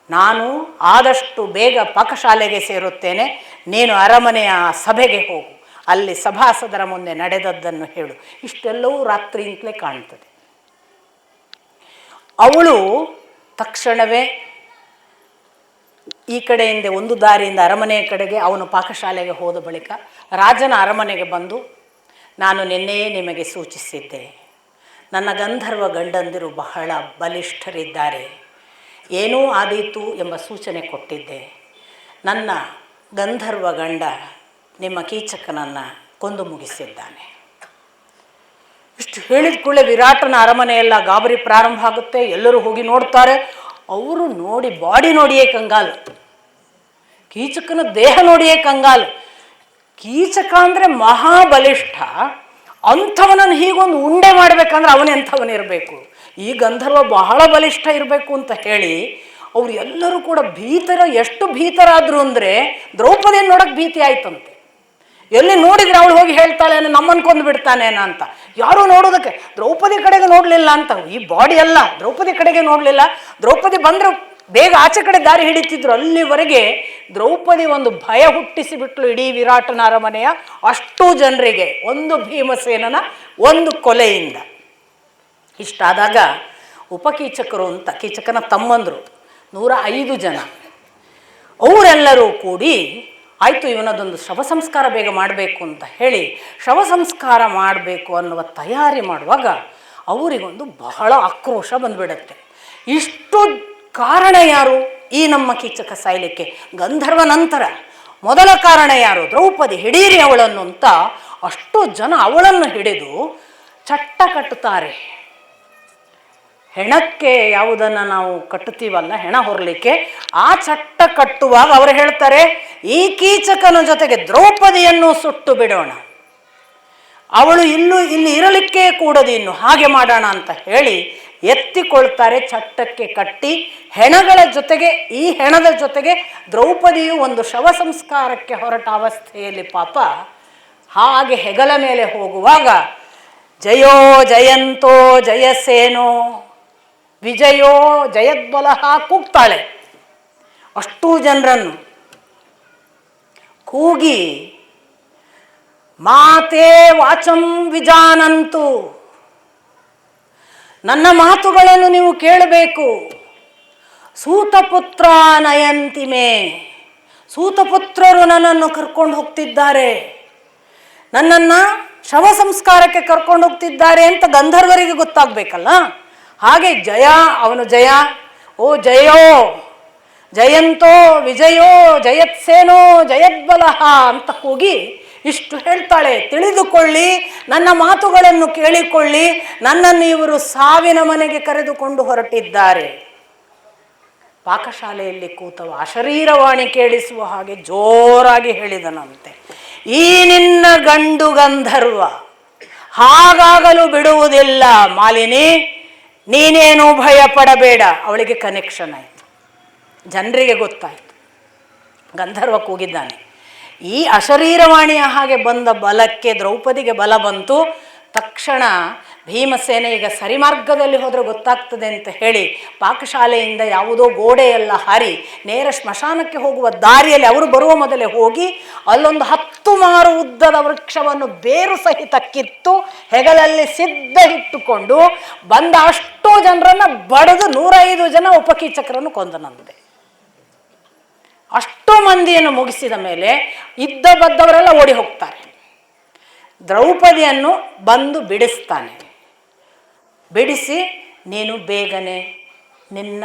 ನಾನು ಆದಷ್ಟು ಬೇಗ ಪಾಕಶಾಲೆಗೆ ಸೇರುತ್ತೇನೆ, ನೀನು ಅರಮನೆಯ ಸಭೆಗೆ ಹೋಗು, ಅಲ್ಲಿ ಸಭಾಸದರ ಮುಂದೆ ನಡೆದದ್ದನ್ನು ಹೇಳು. ಇಷ್ಟೆಲ್ಲವೂ ರಾತ್ರಿಯಿಂದಲೇ ಕಾಣ್ತದೆ. ಅವಳು ತಕ್ಷಣವೇ ಈ ಕಡೆಯಿಂದ ಒಂದು ದಾರಿಯಿಂದ ಅರಮನೆಯ ಕಡೆಗೆ, ಅವನು ಪಾಕಶಾಲೆಗೆ ಹೋದ ಬಳಿಕ ರಾಜನ ಅರಮನೆಗೆ ಬಂದು, ನಾನು ನಿನ್ನೆಯೇ ನಿಮಗೆ ಸೂಚಿಸಿದ್ದೆ, ನನ್ನ ಗಂಧರ್ವ ಗಂಡಂದಿರು ಬಹಳ ಬಲಿಷ್ಠರಿದ್ದಾರೆ, ಏನೂ ಆದೀತು ಎಂಬ ಸೂಚನೆ ಕೊಟ್ಟಿದ್ದೆ. ನನ್ನ ಗಂಧರ್ವ ಗಂಡ ನಿಮ್ಮ ಕೀಚಕನನ್ನು ಕೊಂದು ಮುಗಿಸಿದ್ದಾನೆ. ಇಷ್ಟು ಹೇಳಿದ ಕೂಡಲೇ ವಿರಾಟನ ಅರಮನೆಯೆಲ್ಲ ಗಾಬರಿ ಪ್ರಾರಂಭ ಆಗುತ್ತೆ. ಎಲ್ಲರೂ ಹೋಗಿ ನೋಡ್ತಾರೆ. ಅವರು ನೋಡಿ ಬಾಡಿ ನೋಡಿಯೇ ಕಂಗಾಲು, ಕೀಚಕನ ದೇಹ ನೋಡಿಯೇ ಕಂಗಾಲು. ಕೀಚಕ ಅಂದರೆ ಮಹಾಬಲಿಷ್ಠ, ಅಂಥವನನ್ನು ಹೀಗೊಂದು ಉಂಡೆ ಮಾಡಬೇಕಂದ್ರೆ ಅವನೆಂಥವನಿರಬೇಕು, ಈ ಗಂಧರ್ವ ಬಹಳ ಬಲಿಷ್ಠ ಇರಬೇಕು ಅಂತ ಹೇಳಿ ಅವರು ಎಲ್ಲರೂ ಕೂಡ ಎಷ್ಟು ಭೀತರಾದರು ಅಂದರೆ ದ್ರೌಪದಿಯನ್ನು ನೋಡೋಕ್ಕೆ ಭೀತಿ ಆಯ್ತಂತೆ. ಎಲ್ಲಿ ನೋಡಿದ್ರೆ ಅವಳು ಹೋಗಿ ಹೇಳ್ತಾಳೆ ನಮ್ಮನ್ನು ಕೊಂದು ಬಿಡ್ತಾನೇನ ಅಂತ. ಯಾರೂ ನೋಡೋದಕ್ಕೆ ದ್ರೌಪದಿ ಕಡೆಗೆ ನೋಡಲಿಲ್ಲ ಅಂತ, ಈ ಬಾಡಿ ಅಲ್ಲ, ದ್ರೌಪದಿ ಕಡೆಗೆ ನೋಡಲಿಲ್ಲ. ದ್ರೌಪದಿ ಬಂದರೆ ಬೇಗ ಆಚೆ ಕಡೆ ದಾರಿ ಹಿಡಿತಿದ್ರು. ಅಲ್ಲಿವರೆಗೆ ದ್ರೌಪದಿ ಒಂದು ಭಯ ಹುಟ್ಟಿಸಿಬಿಟ್ಲು ಇಡೀ ವಿರಾಟನ ಅರಮನೆಯ ಅಷ್ಟು ಜನರಿಗೆ, ಒಂದು ಭೀಮಸೇನನ ಒಂದು ಕೊಲೆಯಿಂದ. ಇಷ್ಟಾದಾಗ ಉಪಕೀಚಕರು ಅಂತ, ಕೀಚಕನ ತಮ್ಮಂದರು 105 ಜನ, ಅವರೆಲ್ಲರೂ ಕೂಡಿ ಆಯಿತು ಇವನದೊಂದು ಶವ ಸಂಸ್ಕಾರ ಬೇಗ ಮಾಡಬೇಕು ಅಂತ ಹೇಳಿ ಶವ ಸಂಸ್ಕಾರ ಮಾಡಬೇಕು ಅನ್ನುವ ತಯಾರಿ ಮಾಡುವಾಗ ಅವರಿಗೊಂದು ಬಹಳ ಆಕ್ರೋಶ ಬಂದುಬಿಡುತ್ತೆ. ಇಷ್ಟು ಕಾರಣ ಯಾರು? ಈ ನಮ್ಮ ಕೀಚಕ ಸಾಯಲಿಕ್ಕೆ ಗಂಧರ್ವ ನಂತರ ಮೊದಲ ಕಾರಣ ಯಾರು? ದ್ರೌಪದಿ, ಹಿಡೀರಿ ಅವಳನ್ನು ಅಂತ ಅಷ್ಟು ಜನ ಅವಳನ್ನು ಹಿಡಿದು ಚಟ್ಟ ಕಟ್ಟುತ್ತಾರೆ. ಹೆಣಕ್ಕೆ ಯಾವುದನ್ನು ನಾವು ಕಟ್ಟುತ್ತೀವಲ್ಲ, ಹೆಣ ಹೊರಲಿಕ್ಕೆ, ಆ ಚಟ್ಟ ಕಟ್ಟುವಾಗ ಅವರು ಹೇಳ್ತಾರೆ, ಈ ಕೀಚಕನ ಜೊತೆಗೆ ದ್ರೌಪದಿಯನ್ನು ಸುಟ್ಟು ಬಿಡೋಣ, ಅವಳು ಇಲ್ಲಿ ಇರಲಿಕ್ಕೆ ಕೂಡದು, ಇನ್ನು ಹಾಗೆ ಮಾಡೋಣ ಅಂತ ಹೇಳಿ ಎತ್ತಿಕೊಳ್ತಾರೆ. ಚಟ್ಟಕ್ಕೆ ಕಟ್ಟಿ ಹೆಣಗಳ ಜೊತೆಗೆ, ಈ ಹೆಣದ ಜೊತೆಗೆ ದ್ರೌಪದಿಯು ಒಂದು ಶವ ಸಂಸ್ಕಾರಕ್ಕೆ ಹೊರಟ ಅವಸ್ಥೆಯಲ್ಲಿ ಪಾಪ ಹಾಗೆ ಹೆಗಲ ಮೇಲೆ ಹೋಗುವಾಗ ಜಯೋ ಜಯಂತೋ ಜಯಸೇನೋ ವಿಜಯೋ ಜಯದ್ಬಲ ಕೂಗ್ತಾಳೆ. ಅಷ್ಟೂ ಜನರನ್ನು ಕೂಗಿ ಮಾತೇ ವಾಚಂ ವಿಜಾನಂತು, ನನ್ನ ಮಾತುಗಳನ್ನು ನೀವು ಕೇಳಬೇಕು. ಸೂತಪುತ್ರ ನಯಂತಿಮೆ, ಸೂತಪುತ್ರರು ನನ್ನನ್ನು ಕರ್ಕೊಂಡು ಹೋಗ್ತಿದ್ದಾರೆ, ನನ್ನನ್ನು ಶವ ಸಂಸ್ಕಾರಕ್ಕೆ ಕರ್ಕೊಂಡು ಹೋಗ್ತಿದ್ದಾರೆ ಅಂತ ಗಂಧರ್ವರಿಗೆ ಗೊತ್ತಾಗಬೇಕಲ್ಲ. ಹಾಗೆ ಜಯ, ಅವನು ಜಯ, ಓ ಜಯೋ ಜಯಂತೋ ವಿಜಯೋ ಜಯತ್ಸೇನೋ ಜಯದ್ಬಲ ಅಂತ ಕೂಗಿ ಇಷ್ಟು ಹೇಳ್ತಾಳೆ. ತಿಳಿದುಕೊಳ್ಳಿ, ನನ್ನ ಮಾತುಗಳನ್ನು ಕೇಳಿಕೊಳ್ಳಿ, ನನ್ನನ್ನು ಇವರು ಸಾವಿನ ಮನೆಗೆ ಕರೆದುಕೊಂಡು ಹೊರಟಿದ್ದಾರೆ. ಪಾಕಶಾಲೆಯಲ್ಲಿ ಕೂತವ ಅಶರೀರವಾಣಿ ಕೇಳಿಸುವ ಹಾಗೆ ಜೋರಾಗಿ ಹೇಳಿದನಂತೆ, ಈ ನಿನ್ನ ಗಂಡು ಗಂಧರ್ವ ಹಾಗಾಗಲು ಬಿಡುವುದಿಲ್ಲ. ಮಾಲಿನಿ, ನೀನೇನು ಭಯ ಪಡಬೇಡ. ಅವಳಿಗೆ ಕನೆಕ್ಷನ್ ಆಯಿತು, ಜನರಿಗೆ ಗೊತ್ತಾಯಿತು ಗಂಧರ್ವ ಕೂಗಿದ್ದಾನೆ. ಈ ಅಶರೀರವಾಣಿಯ ಹಾಗೆ ಬಂದ ಬಲಕ್ಕೆ ದ್ರೌಪದಿಗೆ ಬಲ ಬಂತು. ತಕ್ಷಣ ಭೀಮಸೇನೆ ಈಗ ಸರಿಮಾರ್ಗದಲ್ಲಿ ಹೋದರೆ ಗೊತ್ತಾಗ್ತದೆ ಅಂತ ಹೇಳಿ ಪಾಕಶಾಲೆಯಿಂದ ಯಾವುದೋ ಗೋಡೆಯೆಲ್ಲ ಹಾರಿ ನೇರ ಸ್ಮಶಾನಕ್ಕೆ ಹೋಗುವ ದಾರಿಯಲ್ಲಿ ಅವರು ಬರುವ ಮೊದಲೇ ಹೋಗಿ ಅಲ್ಲೊಂದು 10 ಮಾರು ಉದ್ದದ ವೃಕ್ಷವನ್ನು ಬೇರು ಸಹಿತ ಕಿತ್ತು ಹೆಗಲಲ್ಲಿ ಸಿದ್ಧ ಇಟ್ಟುಕೊಂಡು ಬಂದ ಅಷ್ಟೋ ಜನರನ್ನು ಬಡಿದು 105 ಜನ ಉಪಕೀಚಕರನ್ನು ಕೊಂದನಂತೆ. ಅಷ್ಟೋ ಮಂದಿಯನ್ನು ಮುಗಿಸಿದ ಮೇಲೆ ಇದ್ದ ಬದ್ದವರೆಲ್ಲ ಓಡಿ ಹೋಗ್ತಾರೆ. ದ್ರೌಪದಿಯನ್ನು ಬಂದು ಬಿಡಿಸ್ತಾನೆ. ಬಿಡಿಸಿ, ನೀನು ಬೇಗನೆ ನಿನ್ನ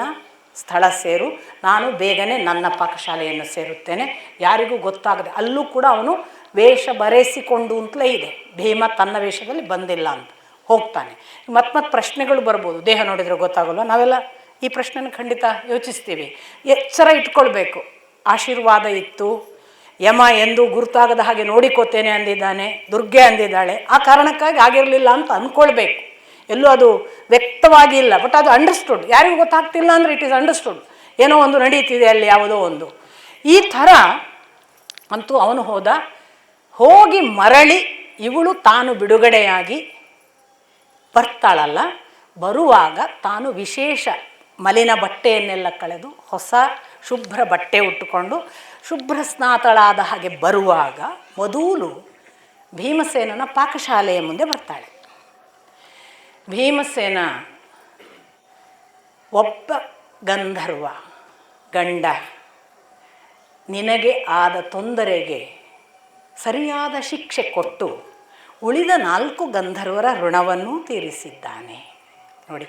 ಸ್ಥಳ ಸೇರು, ನಾನು ಬೇಗನೆ ನನ್ನ ಪಾಕಶಾಲೆಯನ್ನು ಸೇರುತ್ತೇನೆ, ಯಾರಿಗೂ ಗೊತ್ತಾಗದೆ. ಅಲ್ಲೂ ಕೂಡ ಅವನು ವೇಷ ಬರೆಸಿಕೊಂಡು ಅಂತಲೇ ಇದೆ, ಭೀಮ ತನ್ನ ವೇಷದಲ್ಲಿ ಬಂದಿಲ್ಲ ಅಂತ ಹೋಗ್ತಾನೆ. ಮತ್ತೆ ಪ್ರಶ್ನೆಗಳು ಬರ್ಬೋದು, ದೇಹ ನೋಡಿದರೆ ಗೊತ್ತಾಗಲ್ಲ. ನಾವೆಲ್ಲ ಈ ಪ್ರಶ್ನೆನ ಖಂಡಿತ ಯೋಚಿಸ್ತೀವಿ. ಎಚ್ಚರ ಇಟ್ಕೊಳ್ಬೇಕು. ಆಶೀರ್ವಾದ ಇತ್ತು, ಯಮ ಎಂದು ಗುರುತಾಗದ ಹಾಗೆ ನೋಡಿಕೋತೇನೆ ಅಂದಿದ್ದಾನೆ, ದುರ್ಗೆ ಅಂದಿದ್ದಾಳೆ, ಆ ಕಾರಣಕ್ಕಾಗಿ ಆಗಿರಲಿಲ್ಲ ಅಂತ ಅಂದ್ಕೊಳ್ಬೇಕು. ಎಲ್ಲೂ ಅದು ವ್ಯಕ್ತವಾಗಿಲ್ಲ, ಬಟ್ ಅದು ಅಂಡರ್ಸ್ಟುಡ್. ಯಾರಿಗೂ ಗೊತ್ತಾಗ್ತಿಲ್ಲ ಅಂದರೆ ಇಟ್ ಈಸ್ ಅಂಡರ್ಸ್ಟುಡ್, ಏನೋ ಒಂದು ನಡೀತಿದೆ ಅಲ್ಲಿ, ಯಾವುದೋ ಒಂದು. ಈ ಥರ ಅಂತೂ ಅವನು ಹೋಗಿ ಮರಳಿ ಇವಳು ತಾನು ಬಿಡುಗಡೆಯಾಗಿ ಬರ್ತಾಳಲ್ಲ, ಬರುವಾಗ ತಾನು ವಿಶೇಷ ಮಲಿನ ಬಟ್ಟೆಯನ್ನೆಲ್ಲ ಕಳೆದು ಹೊಸ ಶುಭ್ರ ಬಟ್ಟೆ ಉಟ್ಟುಕೊಂಡು ಶುಭ್ರ ಸ್ನಾತಳಾದ ಹಾಗೆ ಬರುವಾಗ ಮೊದಲು ಭೀಮಸೇನನ ಪಾಕಶಾಲೆಯ ಮುಂದೆ ಬರ್ತಾಳೆ. ಭೀಮಸೇನ ಒಬ್ಬ ಗಂಧರ್ವ ಗಂಡ ನಿನಗೆ ಆದ ತೊಂದರೆಗೆ ಸರಿಯಾದ ಶಿಕ್ಷೆ ಕೊಟ್ಟು ಉಳಿದ 4 ಗಂಧರ್ವರ ಋಣವನ್ನೂ ತೀರಿಸಿದ್ದಾನೆ. ನೋಡಿ,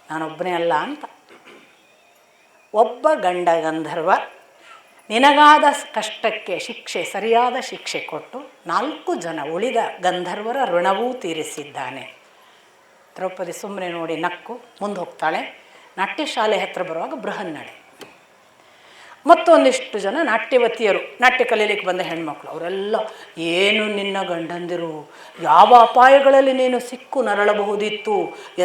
ನಾನೊಬ್ಬನೇ ಅಲ್ಲ ಅಂತ. ಒಬ್ಬ ಗಂಡ ಗಂಧರ್ವ ನಿನಗಾದ ಕಷ್ಟಕ್ಕೆ ಸರಿಯಾದ ಶಿಕ್ಷೆ ಕೊಟ್ಟು 4 ಜನ ಉಳಿದ ಗಂಧರ್ವರ ಋಣವೂ ತೀರಿಸಿದ್ದಾನೆ. ದ್ರೌಪದಿ ಸುಮ್ಮನೆ ನೋಡಿ ನಕ್ಕು ಮುಂದೆ ಹೋಗ್ತಾಳೆ. ನಾಟ್ಯಶಾಲೆ ಹತ್ರ ಬರುವಾಗ ಬೃಹನ್ನಡೆ, ಮತ್ತೊಂದಿಷ್ಟು ಜನ ನಾಟ್ಯವತಿಯರು, ನಾಟ್ಯ ಕಲೀಲಿಕ್ಕೆ ಬಂದ ಹೆಣ್ಮಕ್ಳು, ಅವರೆಲ್ಲ ಏನು ನಿನ್ನ ಗಂಡಂದಿರು, ಯಾವ ಅಪಾಯಗಳಲ್ಲಿ ನೀನು ಸಿಕ್ಕು ನರಳಬಹುದಿತ್ತು,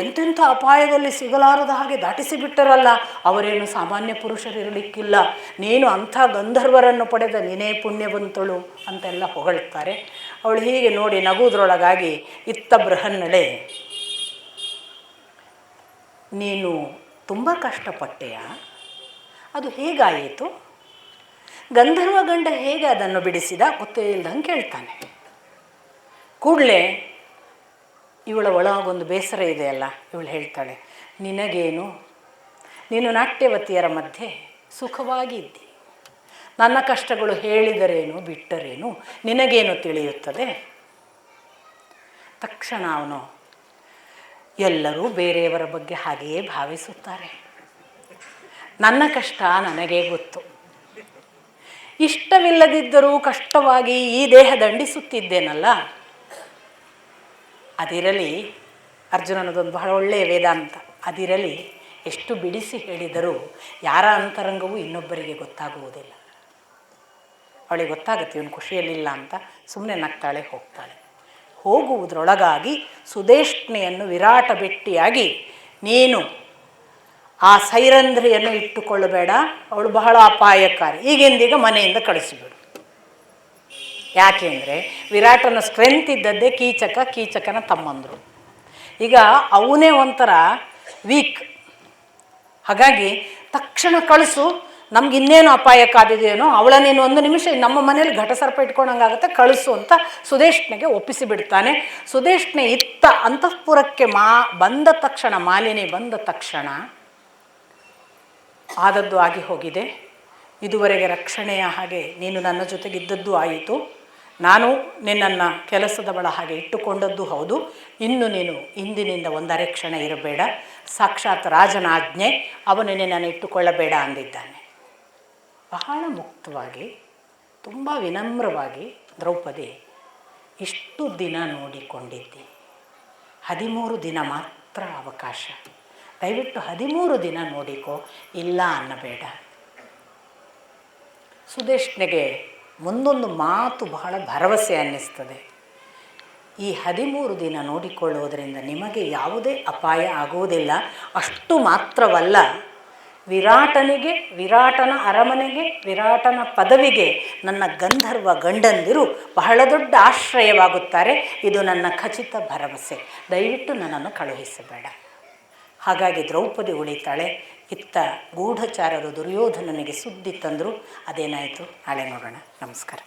ಎಂತೆಂಥ ಅಪಾಯದಲ್ಲಿ ಸಿಗಲಾರದ ಹಾಗೆ ದಾಟಿಸಿಬಿಟ್ಟರಲ್ಲ, ಅವರೇನು ಸಾಮಾನ್ಯ ಪುರುಷರಿರಲಿಕ್ಕಿಲ್ಲ, ನೀನು ಅಂಥ ಗಂಧರ್ವರನ್ನು ಪಡೆದ ನೀನೇ ಪುಣ್ಯವಂತಳು ಅಂತೆಲ್ಲ ಹೊಗಳ್ತಾರೆ. ಅವಳು ಹೀಗೆ ನೋಡಿ ನಗುವುದರೊಳಗಾಗಿ ಇತ್ತ ಬೃಹನ್ನಡೆ, ನೀನು ತುಂಬ ಕಷ್ಟಪಟ್ಟೆಯಾ, ಅದು ಹೇಗಾಯಿತು, ಗಂಧರ್ವ ಗಂಡ ಹೇಗೆ ಅದನ್ನು ಬಿಡಿಸಿದ ಗೊತ್ತೇ ಇಲ್ದಂಗೆ ಕೇಳ್ತಾನೆ. ಕೂಡಲೇ ಇವಳ ಒಳಗೊಂದು ಬೇಸರ ಇದೆಯಲ್ಲ, ಇವಳು ಹೇಳ್ತಾಳೆ, ನಿನಗೇನು, ನೀನು ನಾಟ್ಯವತಿಯರ ಮಧ್ಯೆ ಸುಖವಾಗಿ ಇದ್ದಿ, ನನ್ನ ಕಷ್ಟಗಳು ಹೇಳಿದರೇನು ಬಿಟ್ಟರೇನು ನಿನಗೇನು ತಿಳಿಯುತ್ತದೆ. ತಕ್ಷಣ ಅವನು, ಎಲ್ಲರೂ ಬೇರೆಯವರ ಬಗ್ಗೆ ಹಾಗೆಯೇ ಭಾವಿಸುತ್ತಾರೆ, ನನ್ನ ಕಷ್ಟ ನನಗೇ ಗೊತ್ತು, ಇಷ್ಟವಿಲ್ಲದಿದ್ದರೂ ಕಷ್ಟವಾಗಿ ಈ ದೇಹ ದಂಡಿಸುತ್ತಿದ್ದೇನಲ್ಲ, ಅದಿರಲಿ, ಅರ್ಜುನನದೊಂದು ಬಹಳ ಒಳ್ಳೆಯ ವೇದಾಂತ, ಅದಿರಲಿ ಎಷ್ಟು ಬಿಡಿಸಿ ಹೇಳಿದರೂ ಯಾರ ಅಂತರಂಗವೂ ಇನ್ನೊಬ್ಬರಿಗೆ ಗೊತ್ತಾಗುವುದಿಲ್ಲ. ಅವಳಿಗೆ ಗೊತ್ತಾಗುತ್ತೆ ಇವನು ಖುಷಿಯಲ್ಲಿಲ್ಲ ಅಂತ, ಸುಮ್ಮನೆ ನಗ್ತಾಳೆ, ಹೋಗ್ತಾಳೆ. ಹೋಗುವುದರೊಳಗಾಗಿ ಸುದೇಷ್ಣೆಯನ್ನು ವಿರಾಟ ಭೆಟ್ಟಿಯಾಗಿ, ನೀನು ಆ ಸೈರಂಧ್ರಿಯನ್ನು ಇಟ್ಟುಕೊಳ್ಳಬೇಡ, ಅವಳು ಬಹಳ ಅಪಾಯಕಾರಿ, ಈಗಿಂದೀಗ ಮನೆಯಿಂದ ಕಳಿಸಿಬಿಡು. ಯಾಕೆಂದರೆ ವಿರಾಟನ ಸ್ಟ್ರೆಂತ್ ಇದ್ದದ್ದೇ ಕೀಚಕ, ಕೀಚಕನ ತಮ್ಮಂದರು. ಈಗ ಅವನೇ ಒಂಥರ ವೀಕ್, ಹಾಗಾಗಿ ತಕ್ಷಣ ಕಳಿಸು, ನಮ್ಗೆ ಇನ್ನೇನು ಅಪಾಯ ಕಾದಿದೆಯೇನೋ, ಅವಳನ್ನೇನು 1 ನಿಮಿಷ ನಮ್ಮ ಮನೇಲಿ ಘಟಸರ್ಪ ಇಟ್ಕೊಂಡಂಗಾಗುತ್ತೆ, ಕಳಿಸು ಅಂತ ಸುದೇಷ್ಣೆಗೆ ಒಪ್ಪಿಸಿಬಿಡ್ತಾನೆ. ಸುದೇಷ್ಣೆ ಇತ್ತ ಅಂತಃಪುರಕ್ಕೆ ಬಂದ ತಕ್ಷಣ, ಮಾಲಿನಿ ಬಂದ ತಕ್ಷಣ ಆದದ್ದು ಆಗಿ ಹೋಗಿದೆ, ಇದುವರೆಗೆ ರಕ್ಷಣೆಯ ಹಾಗೆ ನೀನು ನನ್ನ ಜೊತೆಗಿದ್ದದ್ದು ಆಯಿತು, ನಾನು ನಿನ್ನನ್ನು ಕೆಲಸದವಳ ಹಾಗೆ ಇಟ್ಟುಕೊಂಡದ್ದು ಹೌದು, ಇನ್ನು ನೀನು ಇಂದಿನಿಂದ 1 ಅರೆಕ್ಷಣ ಇರಬೇಡ, ಸಾಕ್ಷಾತ್ ರಾಜನ ಆಜ್ಞೆ, ಅವನು ನಿನ್ನನ್ನು ಇಟ್ಟುಕೊಳ್ಳಬೇಡ ಅಂದಿದ್ದಾನೆ. ಬಹಳ ಮುಕ್ತವಾಗಿ, ತುಂಬ ವಿನಮ್ರವಾಗಿ ದ್ರೌಪದಿ ಇಷ್ಟು ದಿನ ನೋಡಿಕೊಂಡಿದ್ದಿ, 13 ದಿನ ಮಾತ್ರ ಅವಕಾಶ, ದಯವಿಟ್ಟು 13 ದಿನ ನೋಡಿಕೋ, ಇಲ್ಲ ಅನ್ನಬೇಡ. ಸುದೇಶ್ನೆಗೆ ಮುಂದೊಂದು ಮಾತು ಬಹಳ ಭರವಸೆ ಅನ್ನಿಸ್ತದೆ. ಈ 13 ದಿನ ನೋಡಿಕೊಳ್ಳುವುದರಿಂದ ನಿಮಗೆ ಯಾವುದೇ ಅಪಾಯ ಆಗುವುದಿಲ್ಲ. ಅಷ್ಟು ಮಾತ್ರವಲ್ಲ, ವಿರಾಟನಿಗೆ, ವಿರಾಟನ ಅರಮನೆಗೆ, ವಿರಾಟನ ಪದವಿಗೆ ನನ್ನ ಗಂಧರ್ವ ಗಂಡಂದಿರು ಬಹಳ ದೊಡ್ಡ ಆಶ್ರಯವಾಗುತ್ತಾರೆ. ಇದು ನನ್ನ ಖಚಿತ ಭರವಸೆ. ದಯವಿಟ್ಟು ನನ್ನನ್ನು ಕಳುಹಿಸಬೇಡ. ಹಾಗಾಗಿ ದ್ರೌಪದಿ ಉಳಿತಾಳೆ. ಇತ್ತ ಗೂಢಚಾರರು ದುರ್ಯೋಧನನಿಗೆ ಸುದ್ದಿ ತಂದರು. ಅದೇನಾಯಿತು ನಾಳೆ ನೋಡೋಣ. ನಮಸ್ಕಾರ.